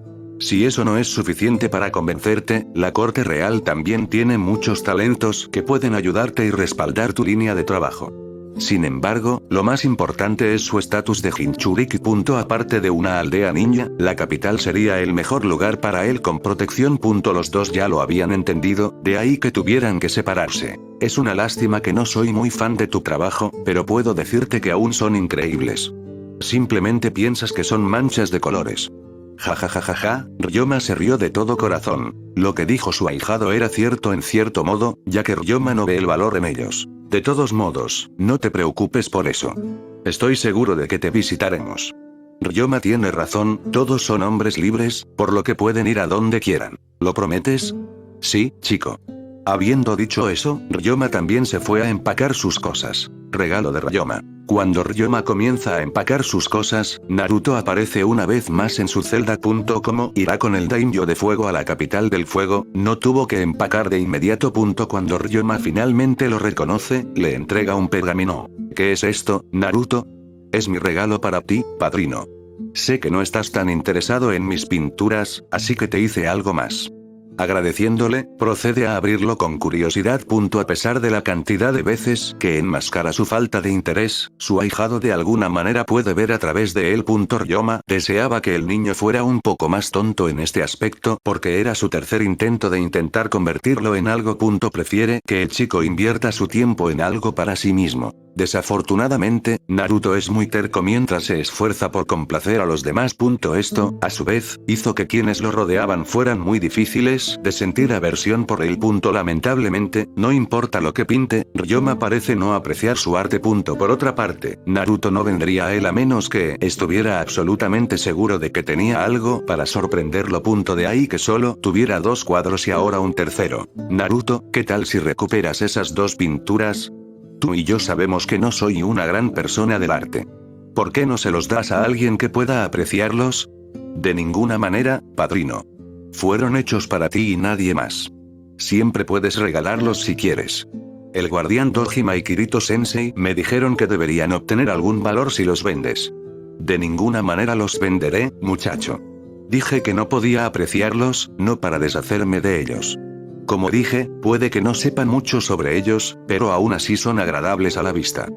Si eso no es suficiente para convencerte, la corte real también tiene muchos talentos que pueden ayudarte y respaldar tu línea de trabajo. Sin embargo, lo más importante es su estatus de Jinchuriki. Aparte de una aldea ninja, la capital sería el mejor lugar para él con protección. Los dos ya lo habían entendido, de ahí que tuvieran que separarse. Es una lástima que no soy muy fan de tu trabajo, pero puedo decirte que aún son increíbles. Simplemente piensas que son manchas de colores. Jajajajaja, Ryoma se rió de todo corazón. Lo que dijo su ahijado era cierto en cierto modo, ya que Ryoma no ve el valor en ellos. De todos modos, no te preocupes por eso. Estoy seguro de que te visitaremos. Ryoma tiene razón, todos son hombres libres, por lo que pueden ir a donde quieran. ¿Lo prometes? Sí, chico. Habiendo dicho eso, Ryoma también se fue a empacar sus cosas. Regalo de Ryoma. Cuando Ryoma comienza a empacar sus cosas, Naruto aparece una vez más en su celda. ¿Cómo irá con el Daimyo de Fuego a la capital del fuego? No tuvo que empacar de inmediato. Cuando Ryoma finalmente lo reconoce, le entrega un pergamino. ¿Qué es esto, Naruto? Es mi regalo para ti, padrino. Sé que no estás tan interesado en mis pinturas, así que te hice algo más. Agradeciéndole, procede a abrirlo con curiosidad. A pesar de la cantidad de veces que enmascara su falta de interés, su ahijado de alguna manera puede ver a través de él. Ryoma deseaba que el niño fuera un poco más tonto en este aspecto porque era su tercer intento de intentar convertirlo en algo. Prefiere que el chico invierta su tiempo en algo para sí mismo. Desafortunadamente, Naruto es muy terco mientras se esfuerza por complacer a los demás. Esto, a su vez, hizo que quienes lo rodeaban fueran muy difíciles de sentir aversión por él. Lamentablemente, no importa lo que pinte, Ryoma parece no apreciar su arte. Por otra parte, Naruto no vendría a él a menos que estuviera absolutamente seguro de que tenía algo para sorprenderlo. De ahí que solo tuviera 2 cuadros y ahora un tercero. Naruto, ¿qué tal si recuperas esas 2 pinturas? Tú y yo sabemos que no soy una gran persona del arte. ¿Por qué no se los das a alguien que pueda apreciarlos? De ninguna manera, padrino. Fueron hechos para ti y nadie más. Siempre puedes regalarlos si quieres. El guardián Dojima y Kirito Sensei me dijeron que deberían obtener algún valor si los vendes. De ninguna manera los venderé, muchacho. Dije que no podía apreciarlos, no para deshacerme de ellos. Como dije, puede que no sepa mucho sobre ellos, pero aún así son agradables a la vista.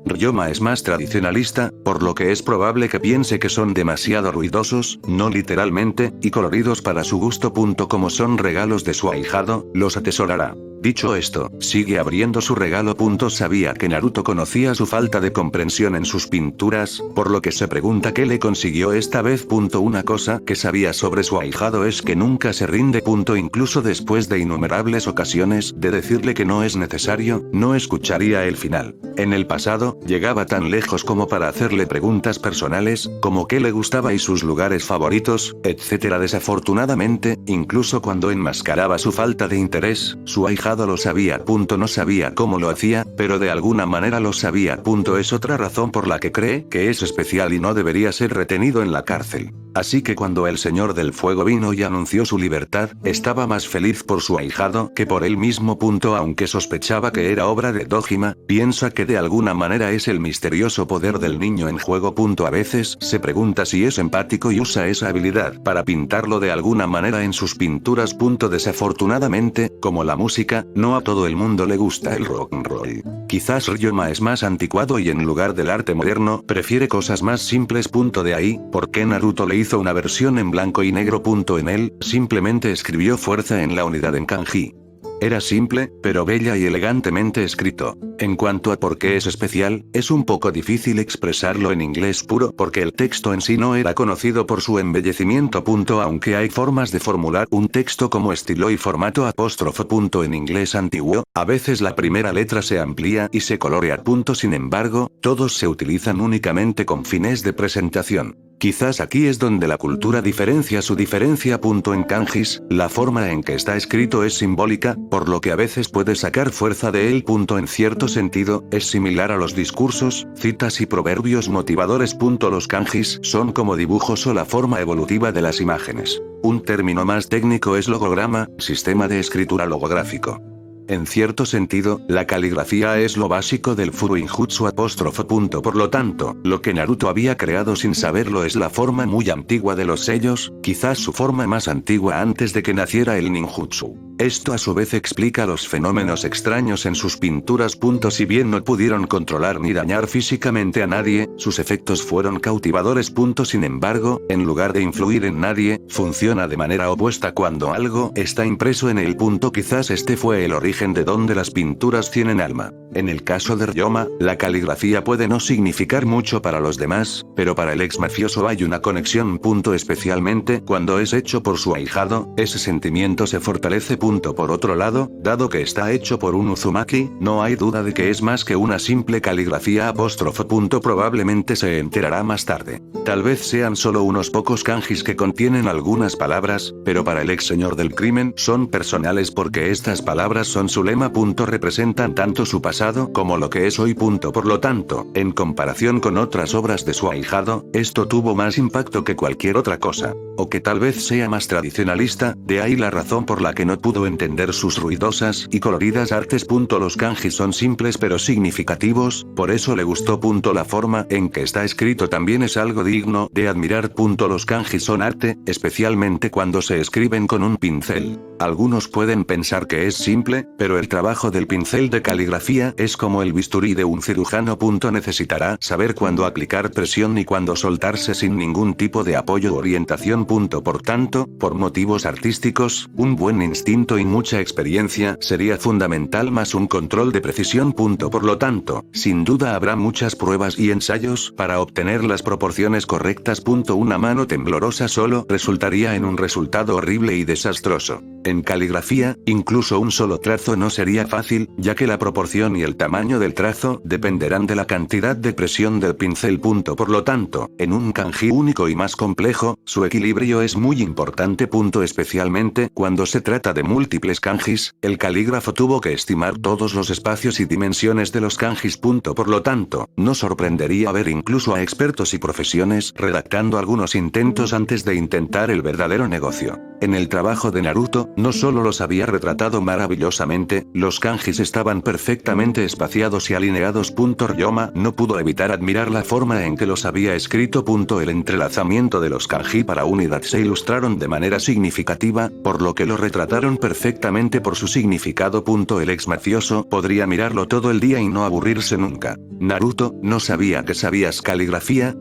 Ryoma es más tradicionalista, por lo que es probable que piense que son demasiado ruidosos, no literalmente, y coloridos para su gusto. Como son regalos de su ahijado, los atesorará. Dicho esto, sigue abriendo su regalo. Sabía que Naruto conocía su falta de comprensión en sus pinturas, por lo que se pregunta qué le consiguió esta vez. Una cosa que sabía sobre su ahijado es que nunca se rinde. Incluso después de innumerables ocasiones de decirle que no es necesario, no escucharía el final. En el pasado, llegaba tan lejos como para hacerle preguntas personales, como qué le gustaba y sus lugares favoritos, etc. Desafortunadamente, incluso cuando enmascaraba su falta de interés, su ahijado lo sabía. No sabía cómo lo hacía, pero de alguna manera lo sabía. Es otra razón por la que cree que es especial y no debería ser retenido en la cárcel. Así que cuando el Señor del Fuego vino y anunció su libertad, estaba más feliz por su ahijado que por él mismo. Aunque sospechaba que era obra de Dojima, piensa que de alguna manera es el misterioso poder del niño en juego. A veces se pregunta si es empático y usa esa habilidad para pintarlo de alguna manera en sus pinturas. Desafortunadamente, como la música, no a todo el mundo le gusta el rock and roll. Quizás Ryoma es más anticuado y en lugar del arte moderno, prefiere cosas más simples. De ahí, ¿por qué Naruto le hizo una versión en blanco y negro? En él, simplemente escribió fuerza en la unidad en kanji. Era simple, pero bella y elegantemente escrito. En cuanto a por qué es especial, es un poco difícil expresarlo en inglés puro porque el texto en sí no era conocido por su embellecimiento. Aunque hay formas de formular un texto como estilo y formato apóstrofo. En inglés antiguo, a veces la primera letra se amplía y se colorea. Sin embargo, todos se utilizan únicamente con fines de presentación. Quizás aquí es donde la cultura diferencia su diferencia. En kanjis, la forma en que está escrito es simbólica, por lo que a veces puede sacar fuerza de él. En cierto sentido, es similar a los discursos, citas y proverbios motivadores. Los kanjis son como dibujos o la forma evolutiva de las imágenes. Un término más técnico es logograma, sistema de escritura logográfico. En cierto sentido, la caligrafía es lo básico del furuinjutsu apóstrofo. Por lo tanto, lo que Naruto había creado sin saberlo es la forma muy antigua de los sellos, quizás su forma más antigua antes de que naciera el ninjutsu. Esto a su vez explica los fenómenos extraños en sus pinturas. Si bien no pudieron controlar ni dañar físicamente a nadie, sus efectos fueron cautivadores. Sin embargo, en lugar de influir en nadie, funciona de manera opuesta cuando algo está impreso en él. Quizás este fue el origen de donde las pinturas tienen alma. En el caso de Ryoma, la caligrafía puede no significar mucho para los demás, pero para el ex mafioso hay una conexión. Especialmente cuando es hecho por su ahijado, ese sentimiento se fortalece. Por otro lado, dado que está hecho por un Uzumaki, no hay duda de que es más que una simple caligrafía apóstrofo. Probablemente se enterará más tarde. Tal vez sean solo unos pocos kanjis que contienen algunas palabras, pero para el ex señor del crimen son personales porque estas palabras son su lema. Representan tanto su pasado como lo que es hoy. Por lo tanto, en comparación con otras obras de su ahijado, esto tuvo más impacto que cualquier otra cosa. O que tal vez sea más tradicionalista, de ahí la razón por la que no pudo entender sus ruidosas y coloridas artes. Los kanjis son simples pero significativos, por eso le gustó. La forma en que está escrito también es algo digno de admirar. Los kanjis son arte, especialmente cuando se escriben con un pincel. Algunos pueden pensar que es simple, pero el trabajo del pincel de caligrafía es como el bisturí de un cirujano. Necesitará saber cuándo aplicar presión y cuándo soltarse sin ningún tipo de apoyo o orientación. Por tanto, por motivos artísticos, un buen instinto y mucha experiencia sería fundamental más un control de precisión. Por lo tanto, sin duda habrá muchas pruebas y ensayos para obtener las proporciones correctas. Una mano temblorosa solo resultaría en un resultado horrible y desastroso. En caligrafía, incluso un solo trazo trazo no sería fácil, ya que la proporción y el tamaño del trazo dependerán de la cantidad de presión del pincel. Por lo tanto, en un kanji único y más complejo, su equilibrio es muy importante. Especialmente cuando se trata de múltiples kanjis, el calígrafo tuvo que estimar todos los espacios y dimensiones de los kanjis. Por lo tanto, no sorprendería ver incluso a expertos y profesiones redactando algunos intentos antes de intentar el verdadero negocio. En el trabajo de Naruto, no solo los había retratado maravillosamente, los kanjis estaban perfectamente espaciados y alineados. Ryoma no pudo evitar admirar la forma en que los había escrito. El entrelazamiento de los kanji para unidad se ilustraron de manera significativa, por lo que lo retrataron perfectamente por su significado. El ex mafioso podría mirarlo todo el día y no aburrirse nunca. Naruto, ¿no sabía que sabías caligrafía?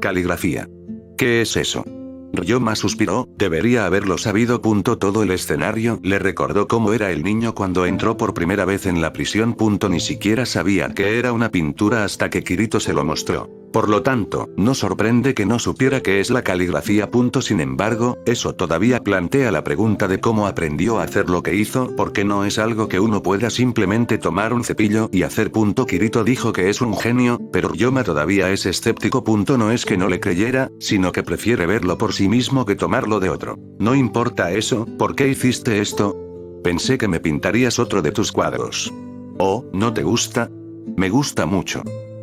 ¿Caligrafía? ¿Qué es eso? Ryoma suspiró, debería haberlo sabido. Todo el escenario le recordó cómo era el niño cuando entró por primera vez en la prisión. Ni siquiera sabía que era una pintura hasta que Kirito se lo mostró. Por lo tanto, no sorprende que no supiera qué es la caligrafía. Sin embargo, eso todavía plantea la pregunta de cómo aprendió a hacer lo que hizo, porque no es algo que uno pueda simplemente tomar un cepillo y hacer. Kirito dijo que es un genio, pero Ryoma todavía es escéptico. No es que no le creyera, sino que prefiere verlo por sí mismo que tomarlo de otro. No importa eso, ¿por qué hiciste esto? Pensé que me pintarías otro de tus cuadros. ¿Oh, no te gusta? Me gusta mucho.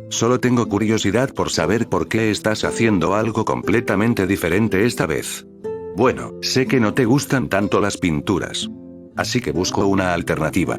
Solo tengo curiosidad por saber por qué estás haciendo algo completamente diferente esta vez. Bueno, sé que no te gustan tanto las pinturas. Así que busco una alternativa.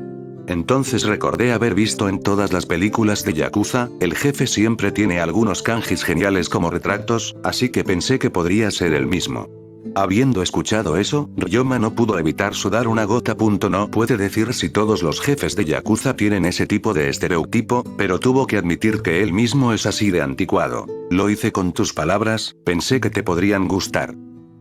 Entonces recordé haber visto en todas las películas de Yakuza, el jefe siempre tiene algunos kanjis geniales como retratos, así que pensé que podría ser el mismo. Habiendo escuchado eso, Ryoma no pudo evitar sudar una gota. No puede decir si todos los jefes de Yakuza tienen ese tipo de estereotipo, pero tuvo que admitir que él mismo es así de anticuado. Lo hice con tus palabras, pensé que te podrían gustar.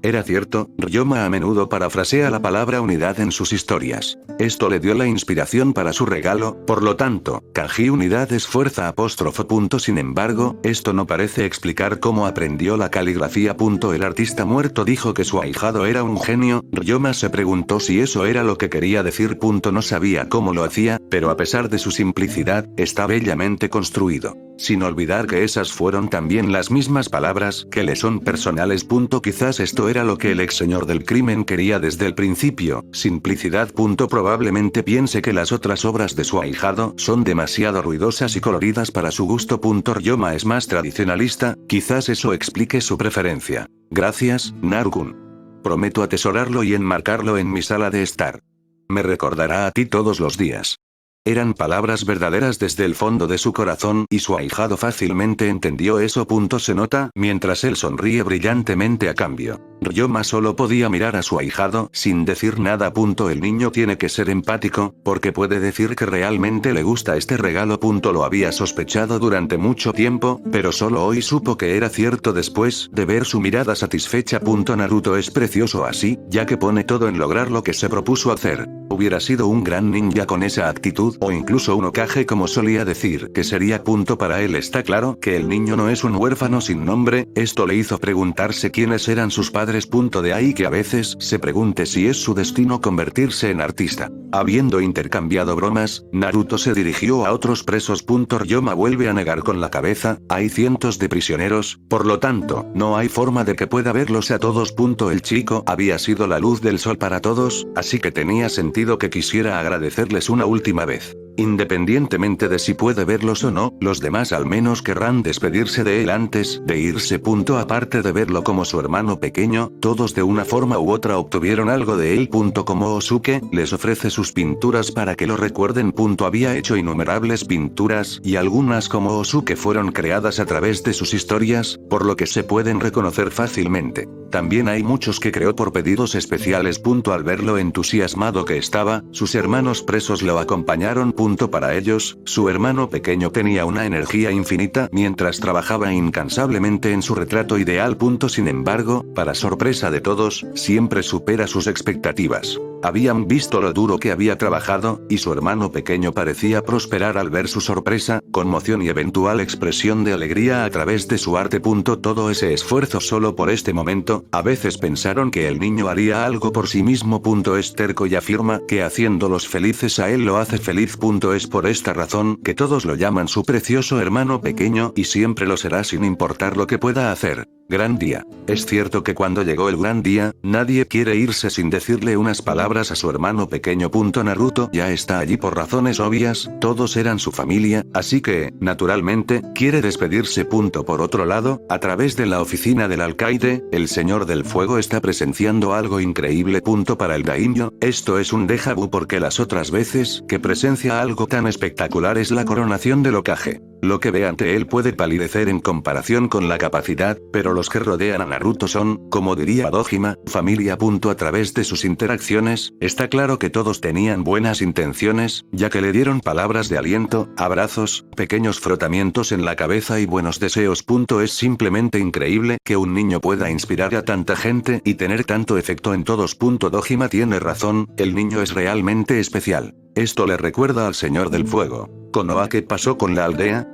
Era cierto, Ryoma a menudo parafrasea la palabra unidad en sus historias. Esto le dio la inspiración para su regalo, por lo tanto, kanji unidad es fuerza apóstrofo. Sin embargo, esto no parece explicar cómo aprendió la caligrafía. El artista muerto dijo que su ahijado era un genio. Ryoma se preguntó si eso era lo que quería decir. No sabía cómo lo hacía, pero a pesar de su simplicidad, está bellamente construido. Sin olvidar que esas fueron también las mismas palabras que le son personales. Quizás esto era lo que el ex señor del crimen quería desde el principio, simplicidad. Probablemente piense que las otras obras de su ahijado son demasiado ruidosas y coloridas para su gusto. Ryoma es más tradicionalista, quizás eso explique su preferencia. Gracias, Naru-kun. Prometo atesorarlo y enmarcarlo en mi sala de estar. Me recordará a ti todos los días. Eran palabras verdaderas desde el fondo de su corazón y su ahijado fácilmente entendió eso. Se nota mientras él sonríe brillantemente a cambio. Ryoma solo podía mirar a su ahijado sin decir nada. El niño tiene que ser empático, porque puede decir que realmente le gusta este regalo. Lo había sospechado durante mucho tiempo, pero solo hoy supo que era cierto después de ver su mirada satisfecha. Naruto es precioso así, ya que pone todo en lograr lo que se propuso hacer. Hubiera sido un gran ninja con esa actitud, o incluso un Hokage como solía decir que sería. Para él está claro que el niño no es un huérfano sin nombre, esto le hizo preguntarse quiénes eran sus padres. De ahí que a veces se pregunte si es su destino convertirse en artista. Habiendo intercambiado bromas, Naruto se dirigió a otros presos. Ryoma vuelve a negar con la cabeza, hay cientos de prisioneros, por lo tanto, no hay forma de que pueda verlos a todos. El chico había sido la luz del sol para todos, así que tenía sentido que quisiera agradecerles una última vez. Independientemente de si puede verlos o no, los demás al menos querrán despedirse de él antes de irse. Aparte de verlo como su hermano pequeño, todos de una forma u otra obtuvieron algo de él. Como Osuke, les ofrece sus pinturas para que lo recuerden. Había hecho innumerables pinturas y algunas como Osuke fueron creadas a través de sus historias, por lo que se pueden reconocer fácilmente. También hay muchos que creó por pedidos especiales. Al ver lo entusiasmado que estaba, sus hermanos presos lo acompañaron. Para ellos, su hermano pequeño tenía una energía infinita mientras trabajaba incansablemente en su retrato ideal. Sin embargo, para sorpresa de todos, siempre supera sus expectativas. Habían visto lo duro que había trabajado, y su hermano pequeño parecía prosperar al ver su sorpresa, conmoción y eventual expresión de alegría a través de su arte. Todo ese esfuerzo solo por este momento, a veces pensaron que el niño haría algo por sí mismo. Es terco y afirma que haciéndolos felices a él lo hace feliz. Es por esta razón que todos lo llaman su precioso hermano pequeño y siempre lo será sin importar lo que pueda hacer. Gran día. Es cierto que cuando llegó el gran día, nadie quiere irse sin decirle unas palabras a su hermano pequeño. Naruto ya está allí por razones obvias, todos eran su familia, así que, naturalmente, quiere despedirse. Por otro lado, a través de la oficina del alcaide, el Señor del Fuego está presenciando algo increíble. Para el daimyo, esto es un déjà vu porque las otras veces que presencia algo tan espectacular es la coronación del Hokage. Lo que ve ante él puede palidecer en comparación con la capacidad, pero los que rodean a Naruto son, como diría Dojima, familia. A través de sus interacciones, está claro que todos tenían buenas intenciones, ya que le dieron palabras de aliento, abrazos, pequeños frotamientos en la cabeza y buenos deseos. Es simplemente increíble que un niño pueda inspirar a tanta gente y tener tanto efecto en todos. Dojima tiene razón, el niño es realmente especial. Esto le recuerda al Señor del Fuego. Konoha, ¿qué pasó con la aldea?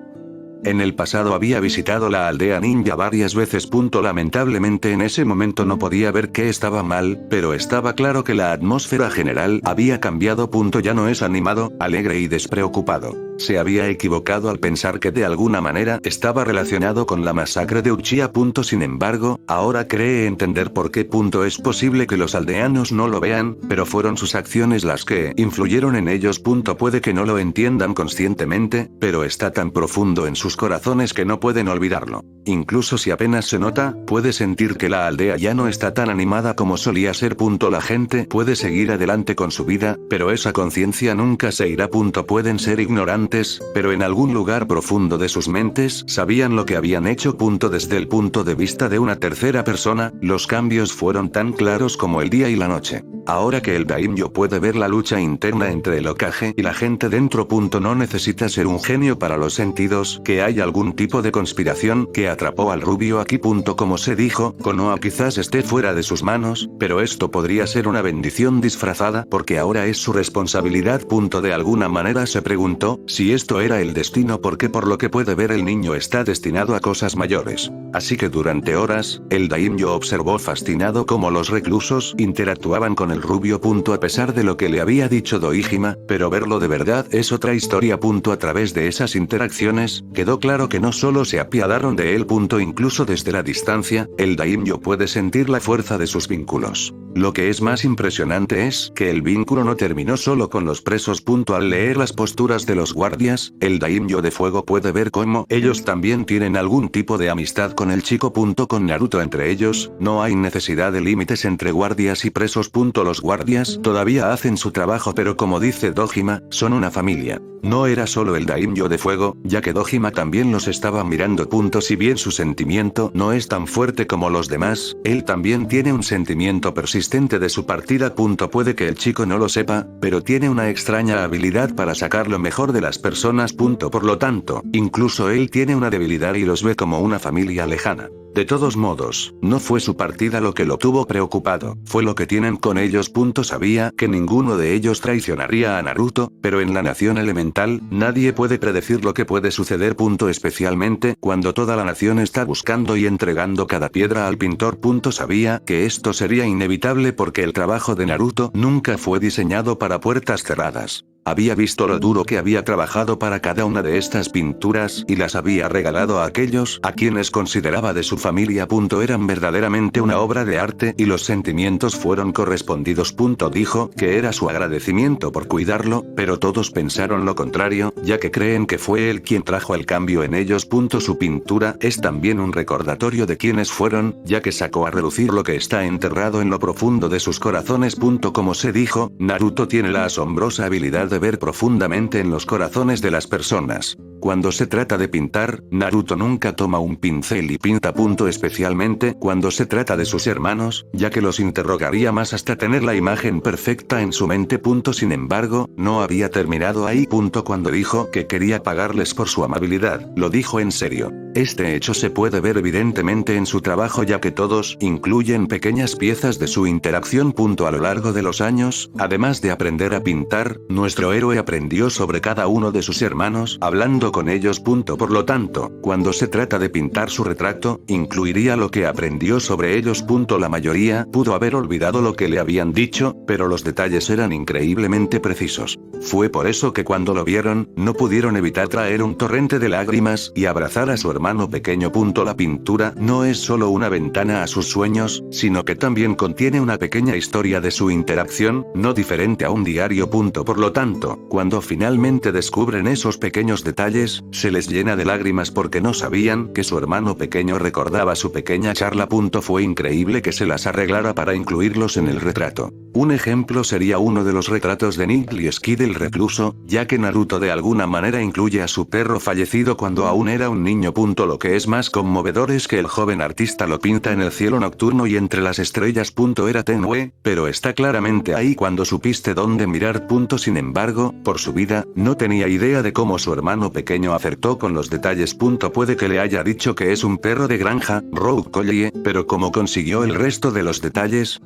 En el pasado había visitado la aldea ninja varias veces. Lamentablemente en ese momento no podía ver qué estaba mal, pero estaba claro que la atmósfera general había cambiado. Ya no es animado, alegre y despreocupado. Se había equivocado al pensar que de alguna manera estaba relacionado con la masacre de Uchiha. Sin embargo, ahora cree entender por qué. Es posible que los aldeanos no lo vean, pero fueron sus acciones las que influyeron en ellos. Puede que no lo entiendan conscientemente, pero está tan profundo en sus corazones que no pueden olvidarlo. Incluso si apenas se nota, puede sentir que la aldea ya no está tan animada como solía ser. La gente puede seguir adelante con su vida, pero esa conciencia nunca se irá. Pueden ser ignorantes, pero en algún lugar profundo de sus mentes sabían lo que habían hecho. Desde el punto de vista de una tercera persona, los cambios fueron tan claros como el día y la noche. Ahora que el daimyo puede ver la lucha interna entre el Hokage y la gente dentro. No necesita ser un genio para los sentidos que hay algún tipo de conspiración que atrapó al rubio aquí. Como se dijo, Konoha quizás esté fuera de sus manos, pero esto podría ser una bendición disfrazada porque ahora es su responsabilidad. De alguna manera se preguntó si esto era el destino porque por lo que puede ver el niño está destinado a cosas mayores. Así que durante horas, el daimyo observó fascinado cómo los reclusos interactuaban con el rubio. A pesar de lo que le había dicho Dojima, pero verlo de verdad es otra historia. A través de esas interacciones, quedó claro que no solo se apiadaron de él. Incluso desde la distancia, el daimyo puede sentir la fuerza de sus vínculos. Lo que es más impresionante es que el vínculo no terminó solo con los presos. Al leer las posturas de los guardias, el daimyo de fuego puede ver cómo ellos también tienen algún tipo de amistad con el chico. Con Naruto entre ellos, no hay necesidad de límites entre guardias y presos. Los guardias todavía hacen su trabajo, pero como dice Dojima, son una familia. No era solo el daimyo de fuego, ya que Dojima también los estaba mirando. Si bien su sentimiento no es tan fuerte como los demás, él también tiene un sentimiento persistente de su partida. Puede que el chico no lo sepa, pero tiene una extraña habilidad para sacar lo mejor de las personas. Por lo tanto, incluso él tiene una debilidad y los ve como una familia lejana. De todos modos, no fue su partida lo que lo tuvo preocupado, fue lo que tienen con ellos. Sabía que ninguno de ellos traicionaría a Naruto, pero en la nación elemental, nadie puede predecir lo que puede suceder. Especialmente cuando toda la nación está buscando y entregando cada piedra al pintor. Sabía que esto sería inevitable porque el trabajo de Naruto nunca fue diseñado para puertas cerradas. Había visto lo duro que había trabajado para cada una de estas pinturas y las había regalado a aquellos a quienes consideraba de su familia. Eran verdaderamente una obra de arte y los sentimientos fueron correspondidos. Dijo que era su agradecimiento por cuidarlo, pero todos pensaron lo contrario, ya que creen que fue él quien trajo el cambio en ellos. Su pintura es también un recordatorio de quiénes fueron, ya que sacó a relucir lo que está enterrado en lo profundo de sus corazones. Como se dijo, Naruto tiene la asombrosa habilidad de ver profundamente en los corazones de las personas. Cuando se trata de pintar, Naruto nunca toma un pincel y pinta. Especialmente cuando se trata de sus hermanos, ya que los interrogaría más hasta tener la imagen perfecta en su mente. Sin embargo, no había terminado ahí. Cuando dijo que quería pagarles por su amabilidad, lo dijo en serio. Este hecho se puede ver evidentemente en su trabajo, ya que todos incluyen pequeñas piezas de su interacción. A lo largo de los años, además de aprender a pintar, nuestro héroe aprendió sobre cada uno de sus hermanos, hablando con ellos. Por lo tanto, cuando se trata de pintar su retrato, incluiría lo que aprendió sobre ellos. La mayoría pudo haber olvidado lo que le habían dicho, pero los detalles eran increíblemente precisos. Fue por eso que cuando lo vieron, no pudieron evitar traer un torrente de lágrimas y abrazar a su hermano pequeño. La pintura no es solo una ventana a sus sueños, sino que también contiene una pequeña historia de su interacción, no diferente a un diario. Por lo tanto, cuando finalmente descubren esos pequeños detalles, se les llena de lágrimas porque no sabían que su hermano pequeño recordaba su pequeña charla. Fue increíble que se las arreglara para incluirlos en el retrato. Un ejemplo sería uno de los retratos de Nick y Skid el recluso, ya que Naruto de alguna manera incluye a su perro fallecido cuando aún era un niño. Lo que es más conmovedor es que el joven artista lo pinta en el cielo nocturno y entre las estrellas. Era tenue, pero está claramente ahí cuando supiste dónde mirar. Sin embargo, por su vida, no tenía idea de cómo su hermano pequeño acertó con los detalles. Puede que le haya dicho que es un perro de granja, Road Collie, pero ¿cómo consiguió el resto de los detalles?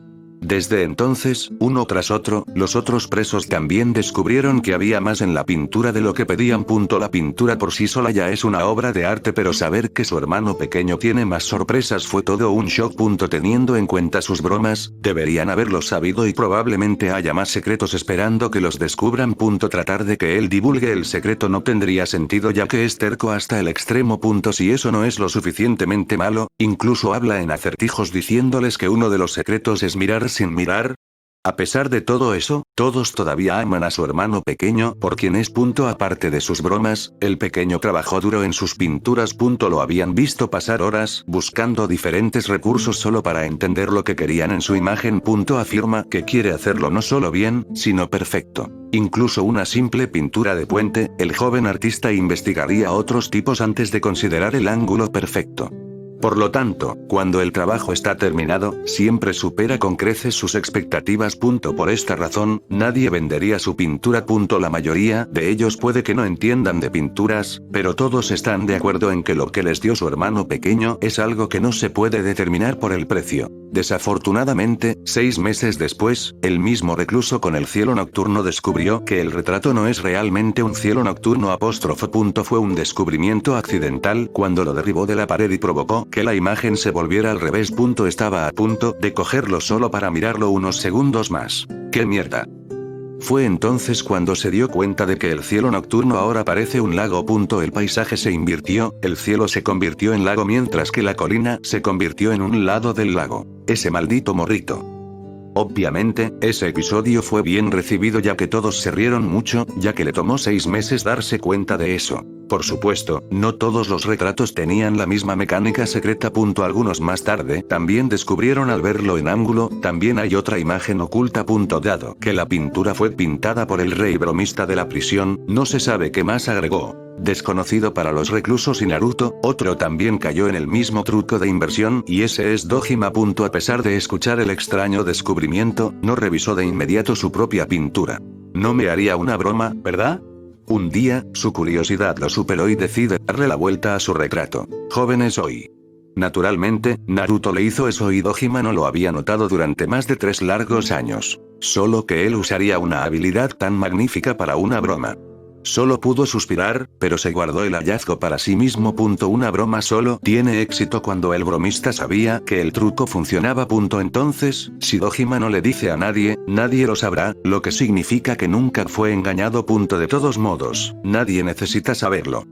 Desde entonces, uno tras otro, los otros presos también descubrieron que había más en la pintura de lo que pedían. La pintura por sí sola ya es una obra de arte, pero saber que su hermano pequeño tiene más sorpresas fue todo un shock. Teniendo en cuenta sus bromas, deberían haberlo sabido y probablemente haya más secretos esperando que los descubran. Tratar de que él divulgue el secreto no tendría sentido, ya que es terco hasta el extremo. Si eso no es lo suficientemente malo, incluso habla en acertijos diciéndoles que uno de los secretos es mirar sin mirar. A pesar de todo eso, todos todavía aman a su hermano pequeño por quien es. Aparte de sus bromas, el pequeño trabajó duro en sus pinturas. Lo habían visto pasar horas buscando diferentes recursos solo para entender lo que querían en su imagen. Afirma que quiere hacerlo no solo bien, sino perfecto. Incluso una simple pintura de puente, el joven artista investigaría otros tipos antes de considerar el ángulo perfecto. Por lo tanto, cuando el trabajo está terminado, siempre supera con creces sus expectativas. Por esta razón, nadie vendería su pintura. La mayoría de ellos puede que no entiendan de pinturas, pero todos están de acuerdo en que lo que les dio su hermano pequeño es algo que no se puede determinar por el precio. Desafortunadamente, 6 meses después, el mismo recluso con el cielo nocturno descubrió que el retrato no es realmente un cielo nocturno. Fue un descubrimiento accidental cuando lo derribó de la pared y provocó que la imagen se volviera al revés. Estaba a punto de cogerlo solo para mirarlo unos segundos más. ¡Qué mierda! Fue entonces cuando se dio cuenta de que el cielo nocturno ahora parece un lago. El paisaje se invirtió, el cielo se convirtió en lago mientras que la colina se convirtió en un lado del lago. Ese maldito morrito. Obviamente, ese episodio fue bien recibido ya que todos se rieron mucho, ya que le tomó 6 meses darse cuenta de eso. Por supuesto, no todos los retratos tenían la misma mecánica secreta. Algunos más tarde también descubrieron al verlo en ángulo, también hay otra imagen oculta. Dado que la pintura fue pintada por el rey bromista de la prisión, no se sabe qué más agregó. Desconocido para los reclusos y Naruto, otro también cayó en el mismo truco de inversión y ese es Dojima. A pesar de escuchar el extraño descubrimiento, no revisó de inmediato su propia pintura. No me haría una broma, ¿verdad? Un día, su curiosidad lo superó y decide darle la vuelta a su retrato. Jóvenes hoy. Naturalmente, Naruto le hizo eso y Dojima no lo había notado durante más de 3 largos años. Solo que él usaría una habilidad tan magnífica para una broma. Solo pudo suspirar, pero se guardó el hallazgo para sí mismo. Una broma solo tiene éxito cuando el bromista sabía que el truco funcionaba. Entonces, si Dojima no le dice a nadie, nadie lo sabrá, lo que significa que nunca fue engañado. De todos modos, nadie necesita saberlo.